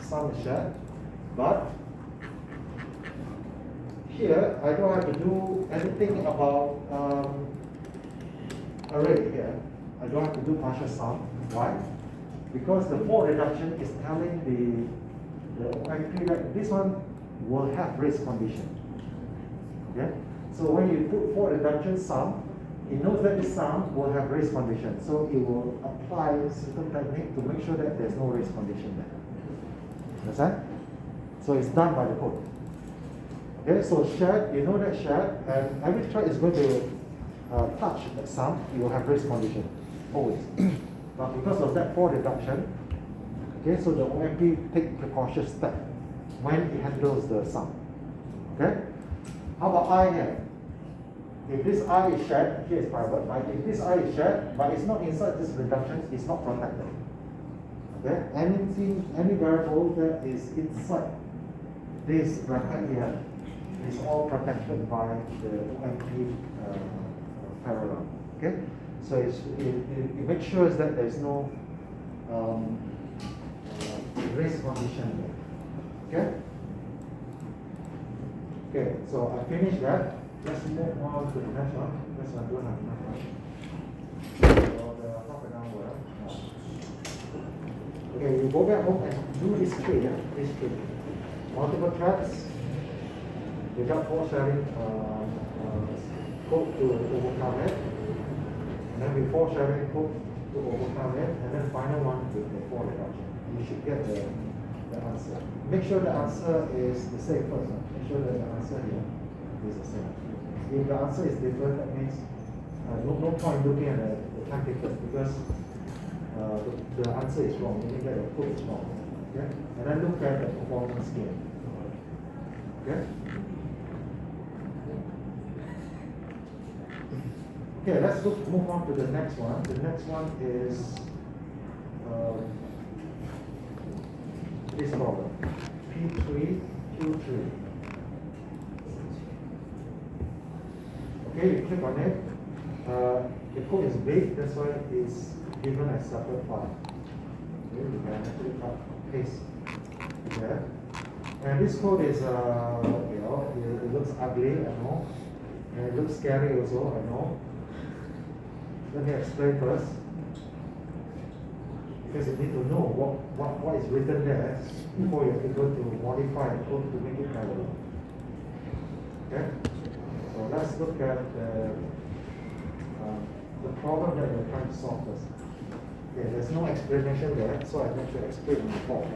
[SPEAKER 2] some is shared, but here I don't have to do anything about array here. I don't have to do partial sum. Why? Because the fault reduction is telling the the OMP, right, this one will have race condition. Okay? So when you put for reduction sum, it knows that this sum will have race condition. So it will apply a certain technique to make sure that there's no race condition there. Understand? So it's done by the code. Okay, so shared, you know that shared, and every thread is going to touch that sum, it will have race condition, always. But because of that for reduction, okay, so the OMP take precautious step when it handles the sum. Okay? How about I here? If this I is shared, here is private, but if this I is shared, but it's not inside this reduction, it's not protected. Okay? Any variable that is inside this bracket here is all protected by the OMP parallel. Okay? So it makes sure that there's no race condition there. Okay? Okay, so I finished that. Let's move on to the next one. This one don't have enough time. So the half an hour. Okay, you go back home and do this tree. This tree. Multiple threads. Without for sharing code to overcome it. And then before sharing code to overcome it. And then final one with the for reduction. You should get the answer. Make sure the answer is the same first. Make sure that the answer here is the same. If the answer is different, that means no point looking at the time taken because the answer is wrong. You get the code is wrong. Okay? And then look at the performance gain. Okay? Okay, let's move on to the next one. The next one is this problem. P3, Q3. Okay, you click on it. The code is big, that's why it's given as separate file. Okay, you can actually paste there. And this code is, it looks ugly, I know. And it looks scary also, I know. Let me explain first. Because you need to know what is written there before you're able to modify the code to make it parallel. Okay? So let's look at the problem that we're trying to solve first. Okay, there's no explanation there, so I need to explain before.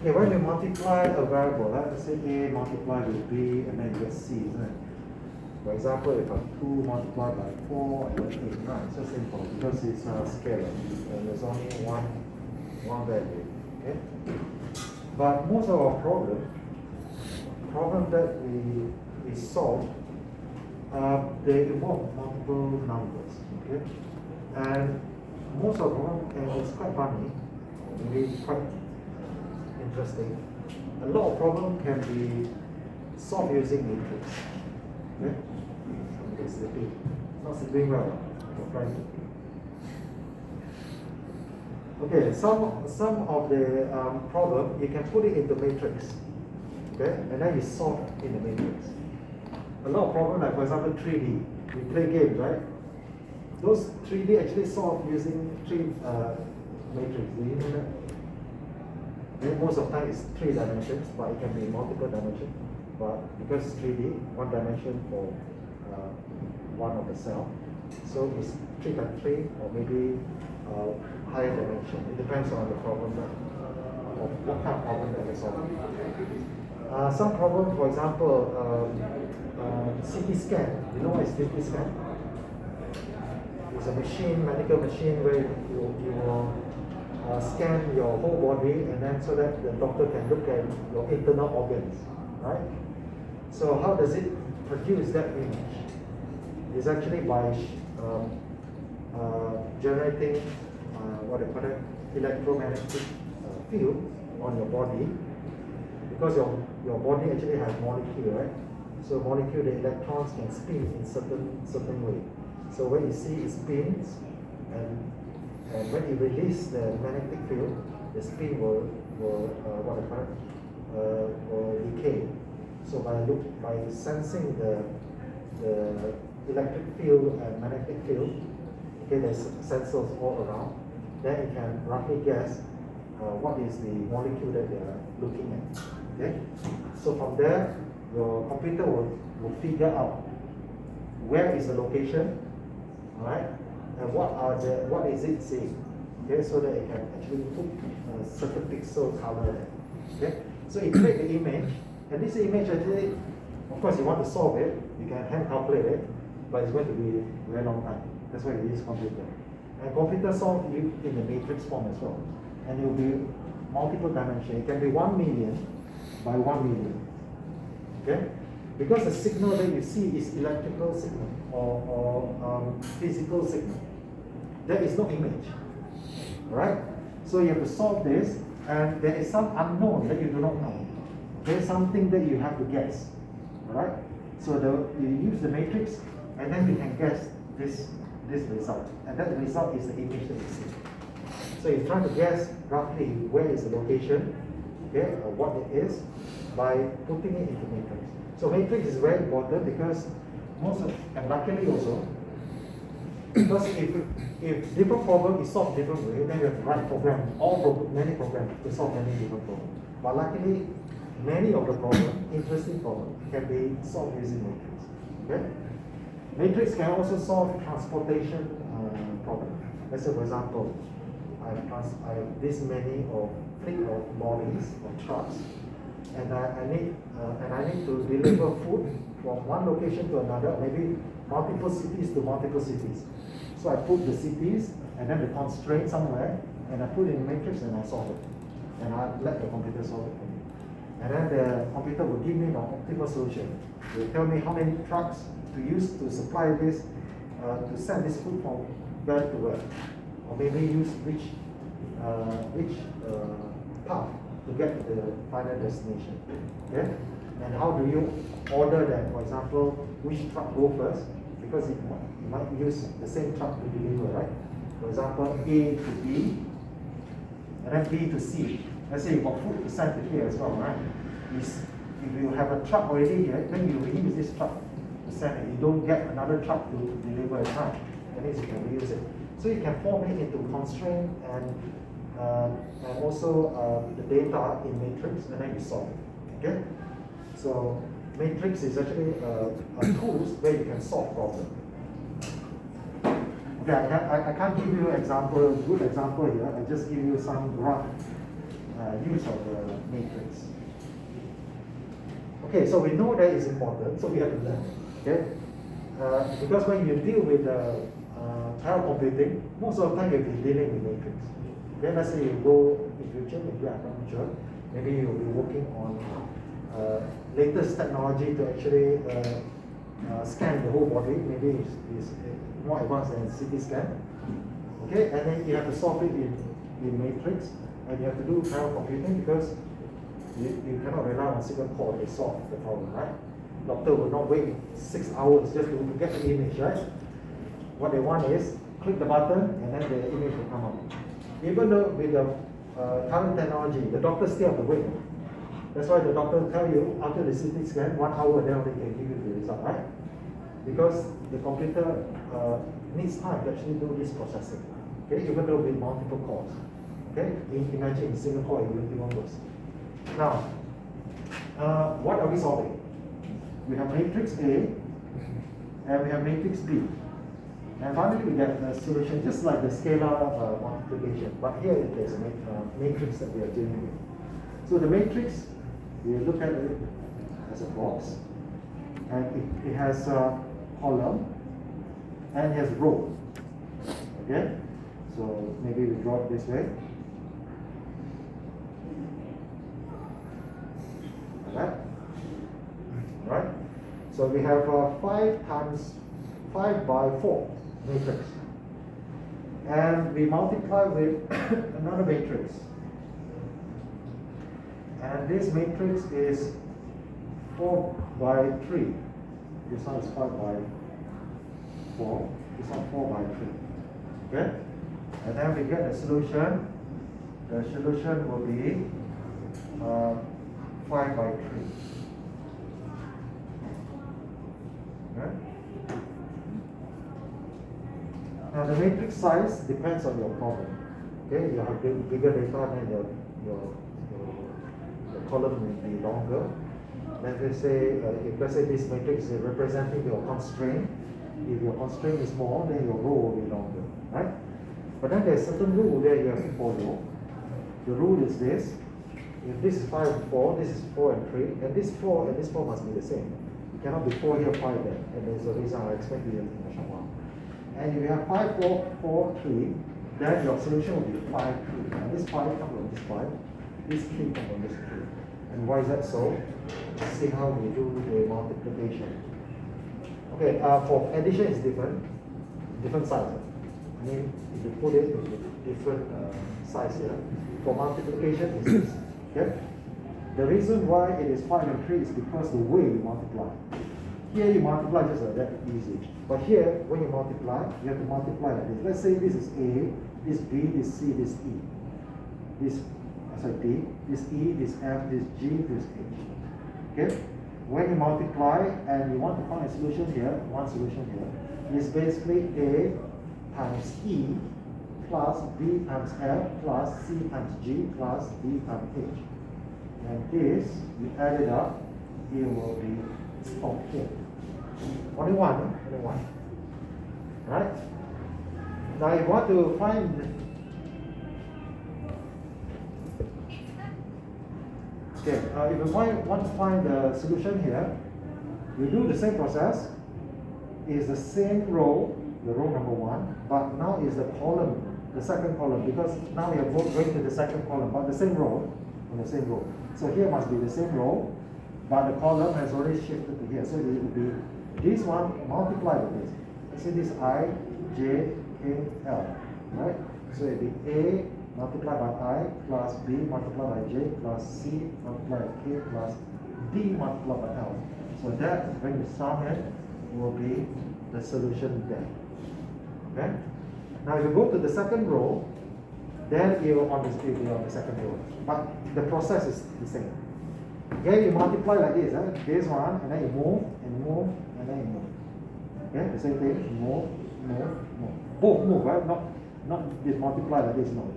[SPEAKER 2] Okay, when you multiply a variable, let's say A multiplied with B and then you get C, isn't it? For example, if I 2 multiplied by 4 and then 8, right? It's so simple because it's a scalar and there's only one value. Okay? But most of our problem that we solve, they involve multiple numbers. Okay? And most of the problem, and it's quite funny, maybe quite interesting. A lot of problems can be solved using matrix. Okay? It's sleeping. Not sleeping well. Okay, some of the problem you can put it into matrix. Okay, and then you solve in the matrix. A lot of problems, like for example 3D. We play games, right? Those 3D actually solved using matrix. Do you know that? Most of the time it's 3 dimensions, but it can be multiple dimensions. But because it's 3D, 1 dimension for one of the cell, so it's 3 times 3 or maybe higher dimension. It depends on the problem of what kind of problem that we're solving. Some problem, for example, CT scan. You know what is CT scan? It's a machine, medical machine, where you will scan your whole body, and then so that the doctor can look at your internal organs, right? So how does it produce that image? It's actually by generating what they call it, electromagnetic field on your body, because your body actually has molecule, right? So molecule, the electrons can spin in certain way. So when you see it spins, and when you release the magnetic field, the spin will decay. So by sensing the electric field and magnetic field, okay, there's sensors all around, then you can roughly guess what is the molecule that they are looking at. Okay, so from there, your computer will figure out where is the location, all right, and what is it saying, okay, so that it can actually put a certain pixel color there. Okay, so it creates the image, and this image actually, of course, you want to solve it, you can hand calculate it, but it's going to be a very long time. That's why you use computer. And computer solve you in the matrix form as well, and it will be multiple dimension. It can be 1 million by 1 million. Okay, because the signal that you see is electrical signal or physical signal. There is no image. All right. So you have to solve this, and there is some unknown that you do not know. There is something that you have to guess. All right. So you use the matrix, and then you can guess this result, and that result is the image that you see. So you're trying to guess roughly where is the location, okay, or what it is, by putting it into matrix. So matrix is very important because and luckily also, because if different problem is solved different way, then you have to write many programs to solve many different problems. But luckily, many of the problems, interesting problems, can be solved using matrix. Okay? Matrix can also solve transportation problem. Let's say, for example, I have this many of fleet of lorries or trucks, and I need to deliver food from one location to another, maybe multiple cities to multiple cities. So I put the cities and then the constraint somewhere, and I put it in matrix and I solve it, and I let the computer solve it for me. And then the computer will give me an optimal solution. It will tell me how many trucks to use to supply this, to send this food from where to where, or maybe use which path to get to the final destination. Okay? And how do you order that? For example, which truck go first? Because you might use the same truck to deliver, right? For example, A to B, and then B to C. Let's say you've got food to send to here as well, right? If you have a truck already here, then you reuse this truck to send it. You don't get another truck to deliver a time. That means you can reuse it. So you can form it into constraint and also the data in matrix, and then you solve it. Okay? So matrix is actually a tools where you can solve problems. Okay, I can't give you good example here. I just give you some rough use of the matrix. Okay, so we know that is important, so we have to learn. Okay, because when you deal with ParallelComputing, most of the time you'll be dealing with matrix. Okay, let's say you go in future, maybe I'm not sure, maybe you'll be working on latest technology to actually scan the whole body. Maybe it's more advanced than CT scan. Okay, and then you have to solve it in matrix, and you have to do ParallelComputing because you cannot rely on single core to solve the problem, right? Doctor will not wait 6 hours just to get the image, right? What they want is click the button and then the image will come up. Even though with the current technology, the doctor still have to wait. That's why the doctor tell you after the CT scan, 1 hour, then they can give you the result, right? Because the computer needs time to actually do this processing. Okay, even though with multiple cores. Okay, imagine in single core, it will be one worse. Now, what are we solving? We have matrix A and we have matrix B. And finally we get a solution just like the scalar multiplication, but here it is a matrix that we are dealing with. So the matrix, we look at it as a box, and it has a column and it has row. Okay? So maybe we draw it this way. Right? So we have 5 times 5 by 4 matrix. And we multiply with another matrix. And this matrix is 4 by 3. This one is 5 by 4. This one 4 by 3. Okay? And then we get the solution. The solution will be 5 by 3. Okay? Now the matrix size depends on your problem. Okay, you have bigger data, then your column will be longer. Let us say, if let's say this matrix is representing your constraint, if your constraint is small, then your row will be longer, right? But then there's certain rule that you have to follow. The rule is this: if this is 5 and 4, this is 4 and 3, and this 4 and this 4 must be the same. It cannot be 4 here, 5 there, and there's a reason I'll explain to you in a short while. And if you have 5, 4, 4, 3, then your solution will be 5, 3. And this 5 comes from this 5, this 3 comes from this 3. And why is that so? Let's see how we do the multiplication. Okay, for addition is different size. I mean, if you put it in different size here. For multiplication is this. Okay? The reason why it is 5 and 3 is because the way you multiply. Here you multiply just like that, easy. But here, when you multiply, you have to multiply like this. Let's say this is A, this B, this C, this E. This D, this E, this F, this G, this H. Okay? When you multiply and you want to find a solution here, one solution here, is basically A times E plus B times F plus C times G plus D times H. And this, you add it up, it will be here. Only one. Right? Now you want to find if you want to find the solution here, you do the same process. Is the same row, the row number 1, but now is the column, the second column, because now we are both going to the second column, but the same row, on the same row. So here must be the same row, but the column has already shifted to here. So it will be this one multiplied with this. Let's say this I, J, K, L, right? So it will be A multiplied by I plus B multiplied by J plus C multiplied by K plus D multiplied by L. So that, when you sum it, will be the solution there. Okay? Now if you go to the second row, then you will on the second row. But the process is the same. Okay, you multiply like this, this one, and then you move, and move, and then you move. Okay, the same thing, move. Both move, right? Not this multiply like this, no.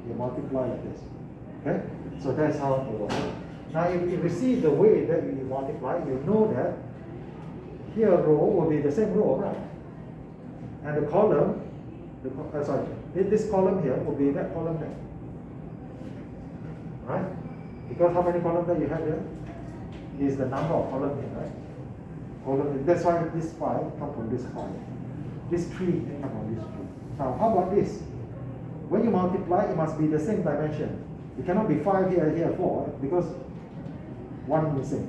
[SPEAKER 2] You multiply like this. Okay? So that's how it works. Now if you see the way that you multiply, you know that here row will be the same row, right? And the column, this column here will be that column there. Right? Because how many columns that you have here? Is the number of columns here, right? That's why this 5 comes from this 5. This 3 comes from this 3. Now how about this? When you multiply, it must be the same dimension. It cannot be 5 here, 4, because 1 missing.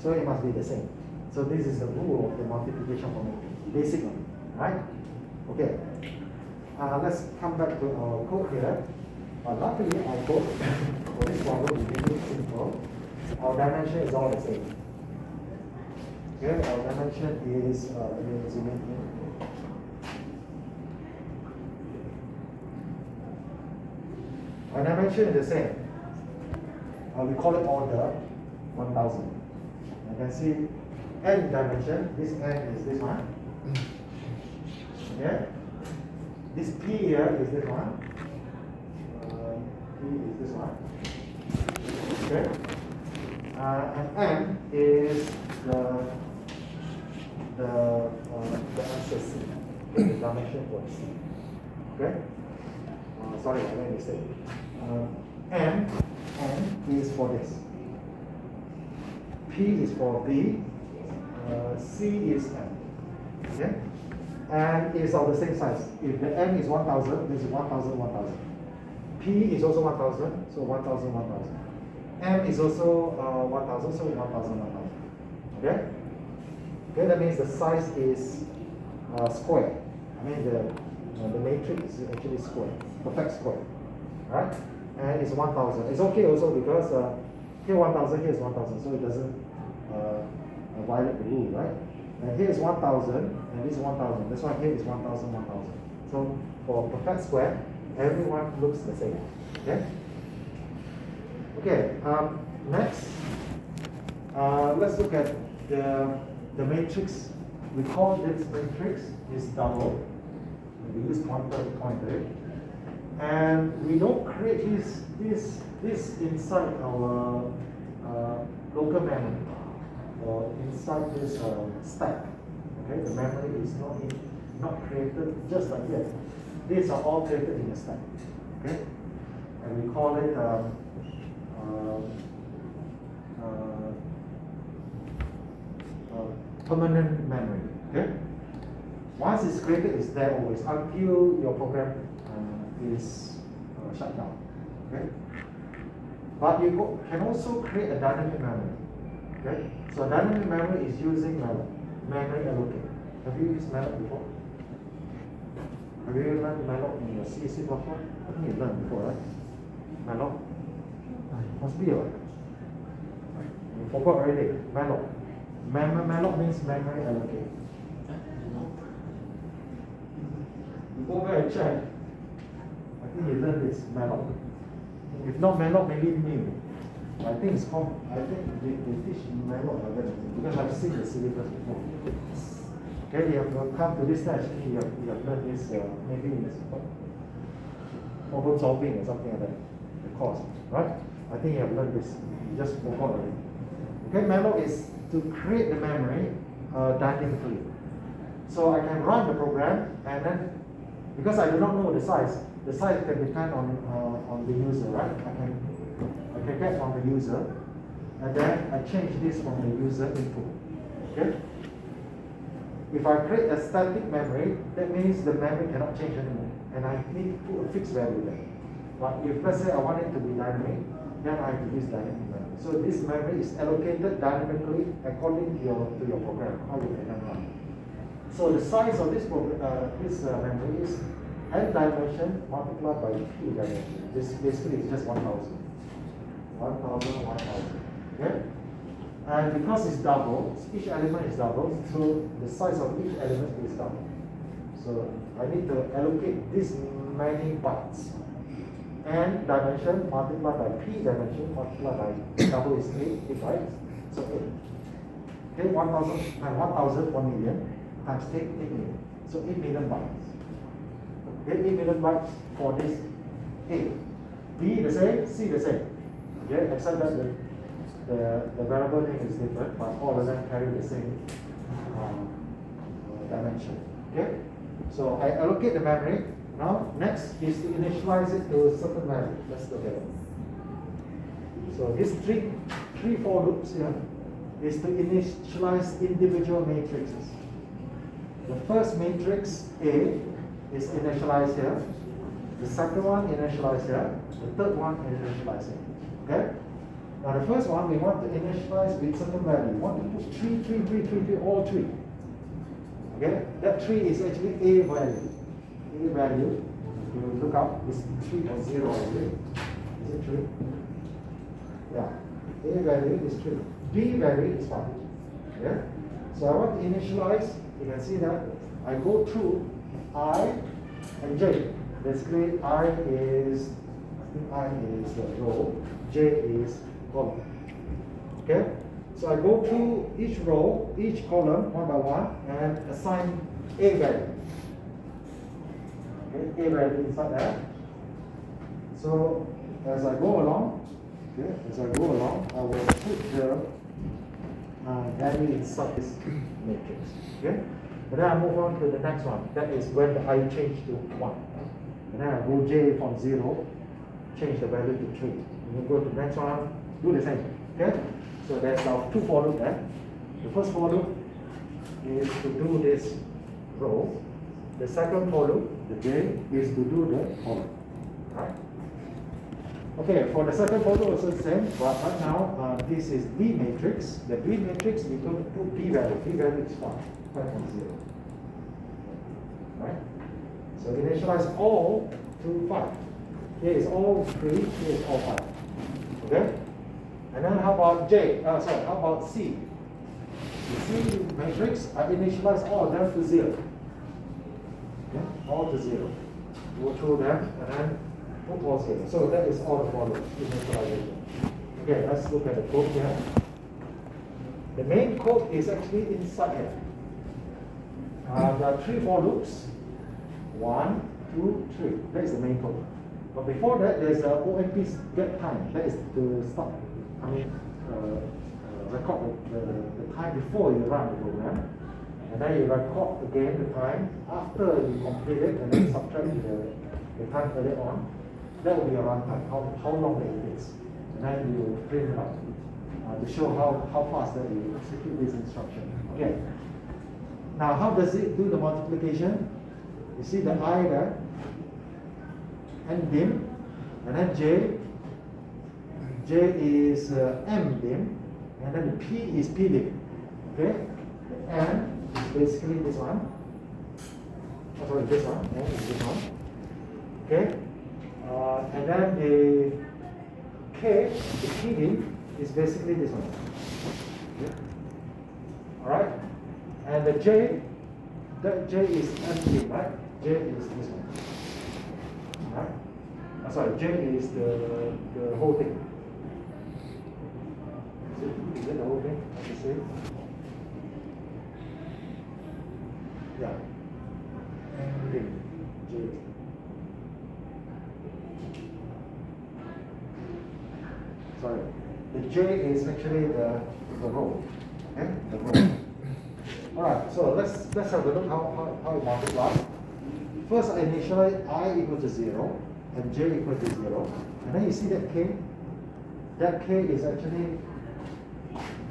[SPEAKER 2] So it must be the same. So this is the rule of the multiplication formula, basic one, right? Okay. Let's come back to our code here. Luckily, our code for this problem is really simple. Our dimension is all the same. Okay, our dimension is our dimension is the same. We call it order 1000. You can see n dimension. This n is this one. Okay. This p here is this one. P is this one. Okay. And n is the answer C. Okay, the dimension for C. Okay. Sorry, I made a mistake. N is for this. P is for B. C is n. Okay. And is of the same size. If the n is 1000, this is 1000, 1000. P is also 1000, so 1000, 1000. M is also 1000, so 1000, 1000. Okay? Okay, that means the size is square. I mean the matrix is actually square, perfect square. Right? And it's 1000. It's okay also because here 1000, here is 1000, so it doesn't violate the rule, right? And here is 1000, and this is 1000. That's why here is 1000, 1000. So for perfect square, everyone looks the same. Okay? Okay, next, let's look at the matrix. We call this matrix is double. We use pointer to point to it. And we don't create this inside our local memory or inside this stack. Okay, the memory is not created just like that. These are all created in the stack. Okay, and we call it permanent memory. Okay, once it's created, it's there always until your program is shut down. Okay, but you can also create a dynamic memory. Okay, so a dynamic memory is using memory allocate. Have you used malloc before? Have you learned malloc in your C before? I think you learned before, right? Malloc? Must be, right? You forgot already. Malloc. Malloc means memory allocate. You go back and check. I think you learned this malloc. If not malloc, maybe new. I think it's called, I think they teach malloc like that because I've seen the syllabus before. Okay, you have come to this stage, you have learned this, maybe in this problem solving or something like that, the course, right? I think you have learned this, you just forgot already. Okay, malloc is to create the memory dynamically. So I can run the program and then, because I do not know the size can depend on the user, right? I can get from the user, and then I change this from the user input, okay? If I create a static memory, that means the memory cannot change anymore, and I need to put a fixed value there. But if let's say I want it to be dynamic, then I have to use dynamic memory. So this memory is allocated dynamically according to your program, how you can run. So the size of this memory is n dimension multiplied by p dimension. This basically is just 1000. 1000, 1000. Okay? And because it's double, each element is double, so the size of each element is double. So I need to allocate this many bytes. N dimension multiplied by p dimension multiplied by double is 8 bytes, so 8. Okay, 1000, 1 million times 8 million. So 8 million bytes. Okay, 8 million bytes for this A. B the same, C the same. Okay, except that the variable name is different, but all of them carry the same dimension. Okay, so I allocate the memory. Now, next is to initialize it to a certain value. Let's look at it. So these three for loops here is to initialize individual matrices. The first matrix A is initialized here. The second one initialized here. The third one initialized here. Okay. Now the first one we want to initialize with certain value. We want to put 3, all 3. Okay. That 3 is actually A value. A value. If you look up, is 3 or 0 already. Is it 3? Yeah. A value is 3. B value is 5. Okay. So I want to initialize. You can see that I go through I and J. Basically, I is row, J is column. Okay? So I go through each row, each column, one by one, and assign A value. Okay, A value inside that. So as I go along, I will put the value inside this matrix. Okay? And then I move on to the next one. That is when the I change to 1. And then I go J from 0, change the value to 3. And then go to the next one, do the same. Okay? So there's our 2 for loop there. The first for loop is to do this row. The second for loop, the J, is to do the column. Right? Okay, for the second for loop also the same, but right now this is B matrix. The B matrix, we go to put P value. P value is 5. 5.0. Right? So initialize all to 5. Here is all 3, here is all 5. Okay? And then how about how about C? The C matrix, I initialize all of them to 0. Okay? All to to 0. Go through them and then put all 0. So that is all the for loops initialization. Okay, let's look at the code here. The main code is actually inside here. There are 3 for loops. 1, 2, 3. That is the main code. But before that, there's a OMP get time. That is to stop. Record the time before you run the program. And then you record again the time after you complete it, and then subtract the time earlier on. That will be a runtime, how long it takes. And then you print it out to show how fast that you execute this instruction. Okay. Now, how does it do the multiplication? You see the I there, N dim, and then J. J is M dim, and then the P is P dim. Okay? The N is basically this one. Oh, sorry, this one. N is this one. Okay? And then the K, the P dim, is basically this one. Okay? Alright? And the J, that J is M dim, right? J is this one. Right? Sorry, J is the whole thing. Is it the whole thing? As you say? Yeah. M dim, J. Sorry. The J is actually the row. Okay? The row. Alright, so let's have a look how it multiplies. First, I initialize I equal to 0 and J equal to 0. And then you see that K? That K is actually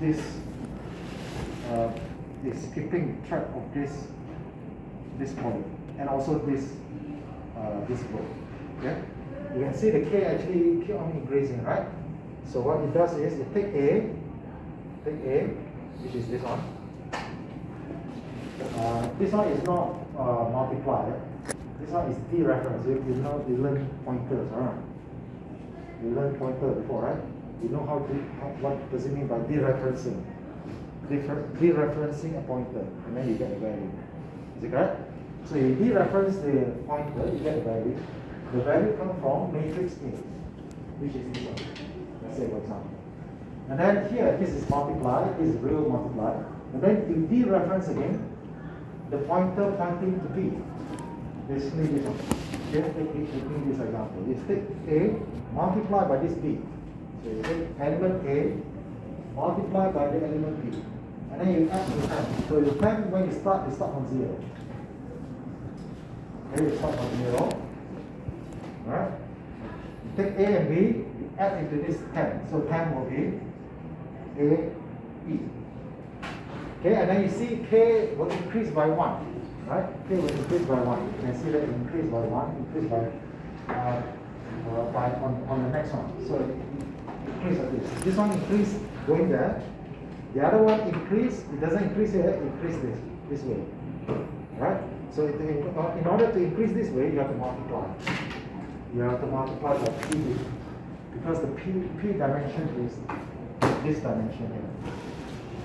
[SPEAKER 2] this is keeping track of this point and also this row. Okay? You can see the K actually keep on increasing, right? So what it does is it take A, which is this one. This one is not multiplier. This one is dereference. You know, you learn pointers, right? You learned pointer before, right? You know what does it mean by dereferencing? Dereferencing a pointer, and then you get a value. Is it correct? So you dereference the pointer, you get a value. The value comes from matrix A, which is this one. Let's say, for example. And then here, this is multiply, this is real multiply. And then you dereference again the pointer pointing to B. Basically this one. Okay, take this example. You take A, multiply by this B. So you take element A, multiply by the element B. And then you add to 10. So your 10, when you start from 0. Okay, you start from 0. Alright? You take A and B, you add into this 10. So 10 will be A, E. Okay, and then you see K will increase by 1. Right? K will increase by 1. You can see that it increase by 1, increase by on the next one. So it increase like this. This one increase going there. The other one increase, it doesn't increase here, it increase this way. Right? So in order to increase this way, you have to multiply. You have to multiply by P, because the P dimension is this dimension here.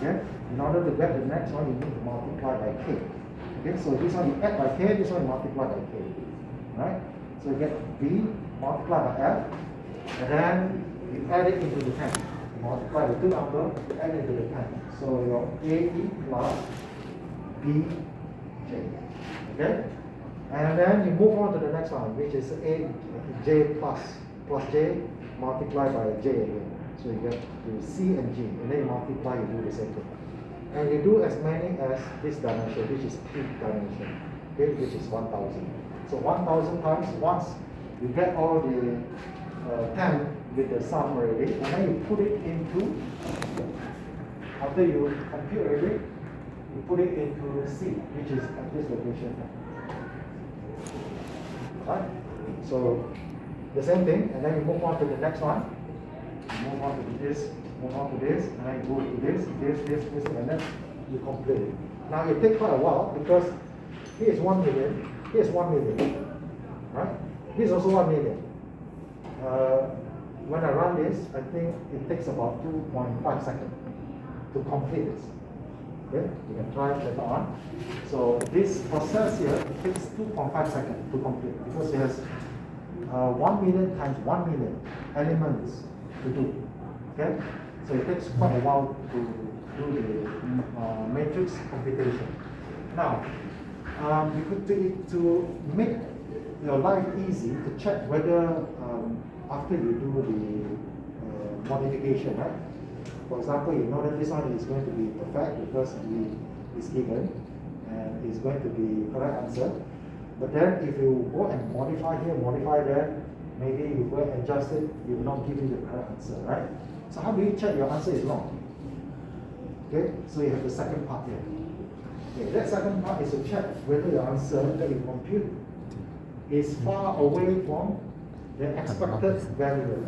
[SPEAKER 2] Okay? In order to get the next one, you need to multiply by K. Okay, so this one you add by K, this one you multiply by K. Right? So you get B multiplied by F, and then you add it into the 10. You multiply the two numbers, add it into the 10. So your AE plus BJ. Okay? And then you move on to the next one, which is AJ plus J multiplied by J again. So you get to C and G, and then you multiply, you do the same thing. And you do as many as this dimension, which is P dimension, okay, which is 1000. So 1000 times, once you get all the 10 with the sum already, and then you put it into, after you compute already, you put it into C, which is at this location. Right? So the same thing, and then you move on to the next one. Move on to this, move on to this, and then you go to this, and then you complete it. Now it takes quite a while because here is 1 million, here is 1 million, right? This is also 1 million. When I run this, I think it takes about 2.5 seconds to complete this. Okay, you can try it later on. So this process here, it takes 2.5 seconds to complete because it has 1 million times 1 million elements to do. Okay, so it takes quite a while to do the matrix computation. Now, to make your life easy, to check whether after you do the modification, right? For example, you know that this one is going to be perfect because E is given and is going to be correct answer. But then if you go and modify here, modify there, maybe you go and adjust it, it will not give you the correct answer, right? So how do you check your answer is wrong? Okay, so you have the second part here. Okay, that second part is to check whether your answer that you compute is far away from the expected value.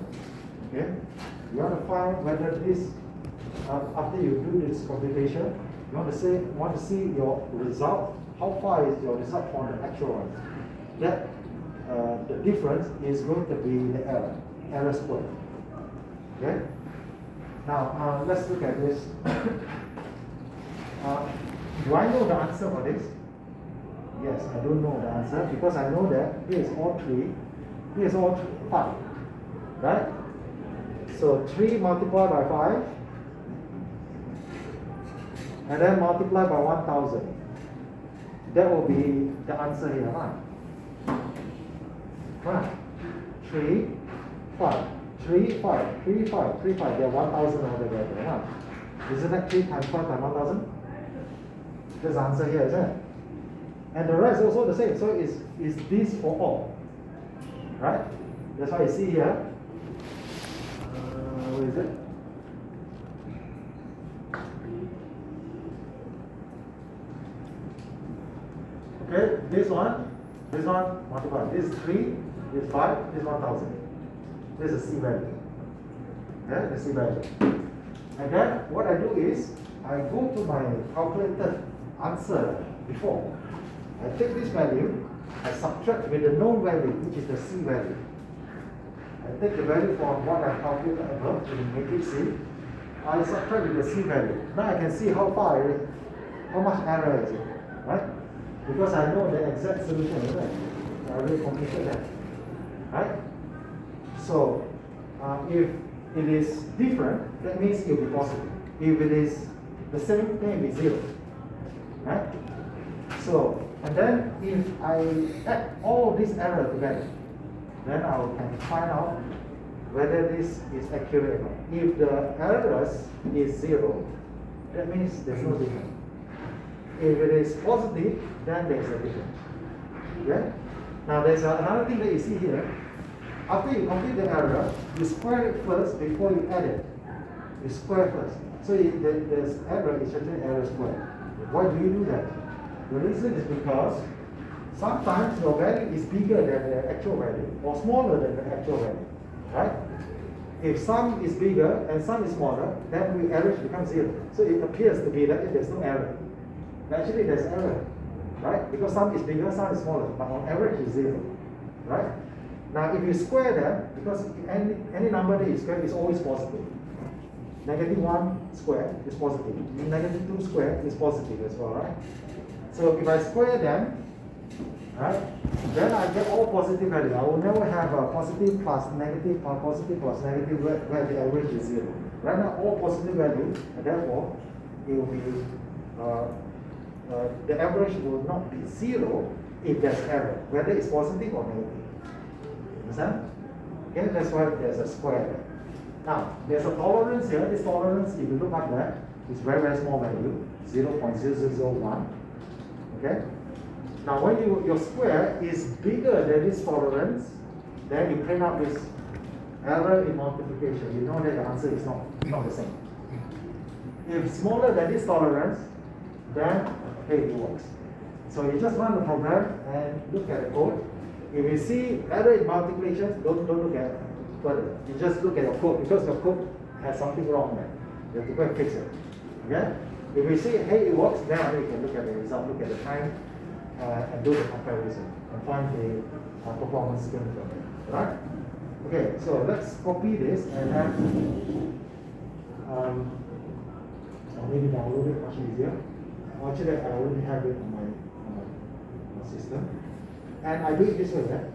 [SPEAKER 2] Okay, you want to find whether this after you do this computation, you want to see your result. How far is your result from the actual one? That the difference is going to be the error square. Okay. Now let's look at this. Do I know the answer for this? Yes, I don't know the answer because I know that here is all 3, here is all 5, right? So 3 multiplied by 5, and then multiply by 1000. That will be the answer here, right? Right. 3, 5, 3, 5, 3, 5, 3, 5. There are 1000 altogether, right? Isn't that 3 times 5 times 1000? That's the answer here, isn't it? And the rest also the same. So is this for all, right? That's why you see here. Where is it? Okay, this one multiply. This is 3, this is 5, this is 1000. This is C value. Okay, the C value. And then what I do is I go to my calculated answer before. I take this value, I subtract with the known value, which is the C value. I take the value from what I calculated above in the matrix C. I subtract with the C value. Now I can see how much error is it, right? Because I know the exact solution, right? I already computed that, right? So if it is different, that means it will be positive. If it is the same, then it will be 0, right? So, and then if I add all this error together, then I can find out whether this is accurate or not. If the errors is 0, that means there's no difference. If it is positive, then there's a difference. Okay? Now there's another thing that you see here. After you complete the error, you square it first before you add it. You square first. So this error is actually error squared. Why do you do that? The reason is because sometimes your value is bigger than the actual value or smaller than the actual value, right? If sum is bigger and sum is smaller, then the average becomes 0. So it appears to be that there's no error. Actually, there's error, right? Because sum is bigger, sum is smaller, but on average it's 0, right? Now, if you square them, because any number that you square is always positive. -1 square is positive. -2 square is positive as well, right? So if I square them, right, then I get all positive value. I will never have a positive plus negative where the average is 0. Right now, all positive values, and therefore, it will be the average will not be 0 if there's error, whether it's positive or negative. Understand? Okay, that's why there's a square there. Now, there's a tolerance here. This tolerance, if you look up there, is very, very small value, 0.0001. Okay? Now, when your square is bigger than this tolerance, then you print out this error in multiplication. You know that the answer is not the same. If smaller than this tolerance, then okay, it works. So you just run the program and look at the code. If you see error in multiplication, don't look at it further. You just look at your code because your code has something wrong there. You have to go and fix it. Okay? If you see, hey, it works, then you can look at the result, look at the time, and do the comparison and find the performance gain from it. Right? Okay, so let's copy this and then maybe download it much easier. Actually, I already have it on my system. And I do it this way, right?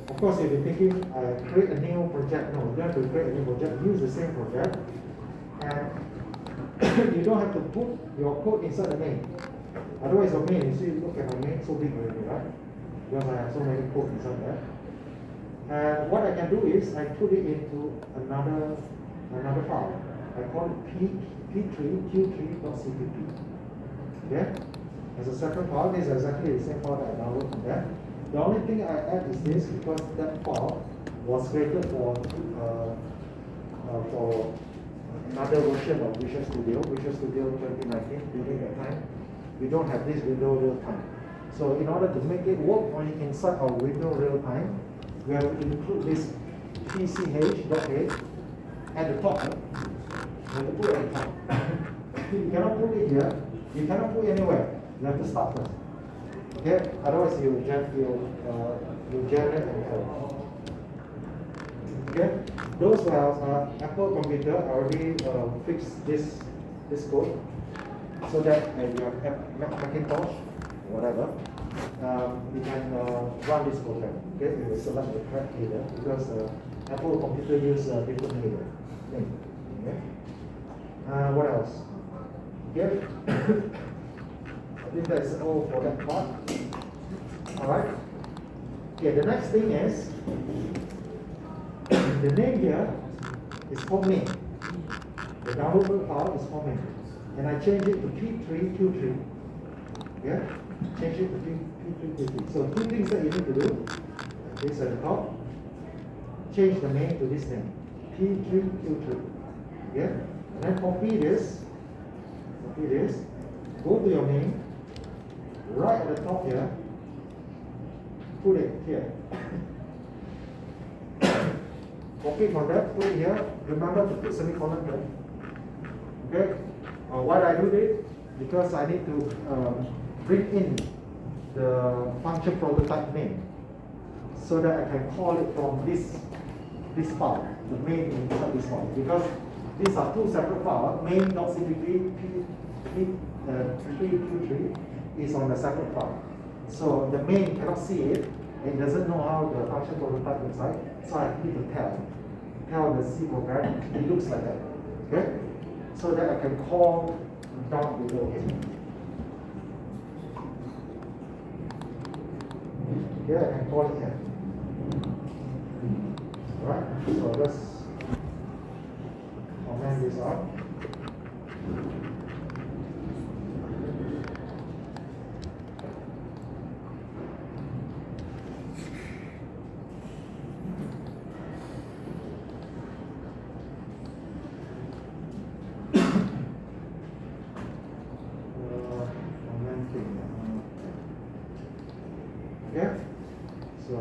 [SPEAKER 2] Of course, if you're thinking, create a new project, no, you don't have to create a new project, use the same project. And you don't have to put your code inside the main. Otherwise, your main, you see, look at my main, so big already, right? Because I have so many code inside there. And what I can do is, I put it into another file. I call it p3q3.cpp. Okay? As a separate file, this is exactly the same file that I downloaded from there. The only thing I add is this because that file was created for another version of Visual Studio 2019. During that time, we don't have this window real time. So in order to make it work only inside our window real time, we have to include this pch.h at the top. Right? You have to put it at the top. You cannot put it here. You cannot put it anywhere. You have to start first. Okay? Otherwise, you generate an error. Okay? Those were Apple computer already fixed this code so that you have Macintosh, whatever. You can run this program. Okay? You will select the correct header because Apple computer use different header. Okay? What else? Okay? I think that's all for that part. Alright? Okay, the next thing is the name here is called main. The downloadable file is called main. And I change it to P3Q3. Yeah? Change it to P3Q3. So two things that you need to do. This at the top. Change the name to this name. P3Q3. Yeah? And then copy this. Go to your name. Right at the top here. Put it here. Copy from that, put it here. Remember to put semicolon here. Okay? Why I do this? Because I need to bring in the function prototype name so that I can call it from this file, the main inside this file. Because these are two separate files. Main.cpp P3Q3 is on a separate file. So the main cannot see it. It doesn't know how the function prototype looks like. So I need to tell the C program it looks like that. Okay? So that I can call down below here. Okay, I can call it here. Alright, so let's comment this out. Okay, so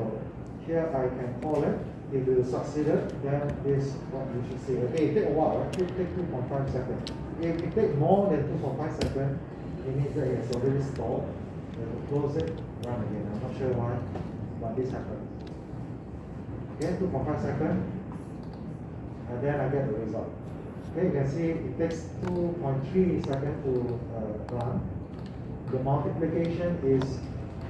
[SPEAKER 2] here I can call it. If you succeeded, then this is what you should see. Okay, it take a while, right? It take 2.5 seconds. If it takes more than 2.5 seconds, it means that it's already stalled. You have to close it, run again. I'm not sure why, but this happens. Okay, 2.5 seconds, and then I get the result. Okay, you can see it takes 2.3 seconds to run. The multiplication is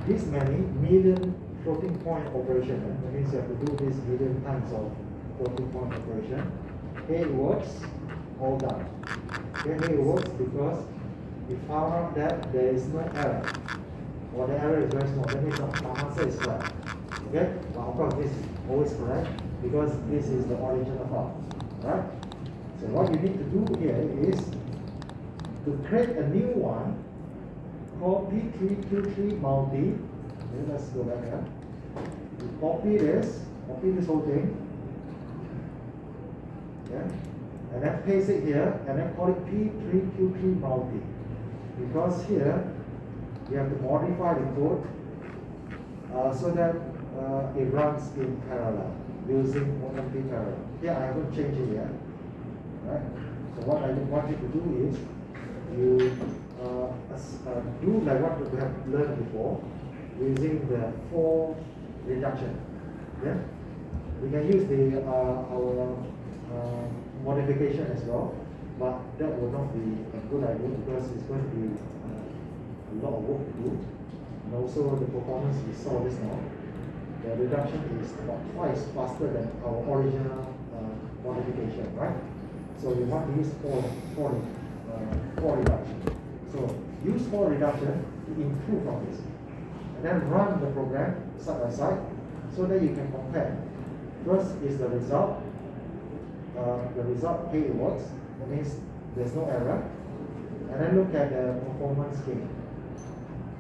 [SPEAKER 2] this many million floating point operation. That means you have to do this million times of floating point operation. Hey, it works, all done. Okay, hey, it works because we found out that there is no error. Or the error is very small. That means the answer is correct. Okay? But of course, this is always correct because this is the original file. Right? So what you need to do here is to create a new one called P3Q3 multi. Okay, let's go back here. You copy this whole thing. Okay? And then paste it here and then call it P3Q3 multi. Because here you have to modify the code so that it runs in parallel using OMP parallel. Here I haven't changed it yet. Right? So what I want you to do is you do like what we have learned before using the for reduction. Yeah? We can use our modification as well, but that will not be a good idea because it's going to be a lot of work to do. And also the performance we saw just now, the reduction is about twice faster than our original modification, right? So you want to use for reduction. So use for reduction to improve on this. And then run the program side by side so that you can compare. First is the result. The result, hey, it works. That means there's no error. And then look at the performance gain.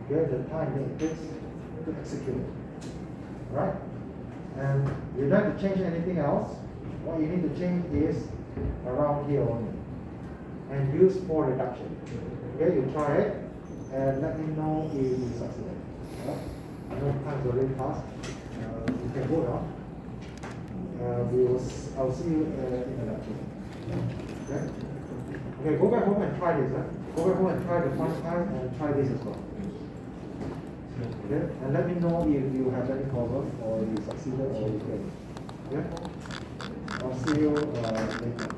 [SPEAKER 2] Okay, the time that it takes to execute. Right? And you don't have to change anything else. What you need to change is around here only. And use for reduction. Okay, you try it and let me know if you succeeded. Right? I know time's already fast. You can go now. I'll see you in the lecture. Okay? Okay, go back home and try this. Go back home and try the fun time and try this as well. Okay? And let me know if you have any problem or you succeeded or you failed. Okay? I'll see you later.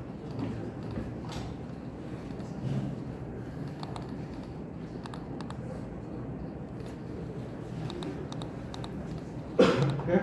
[SPEAKER 2] Okay?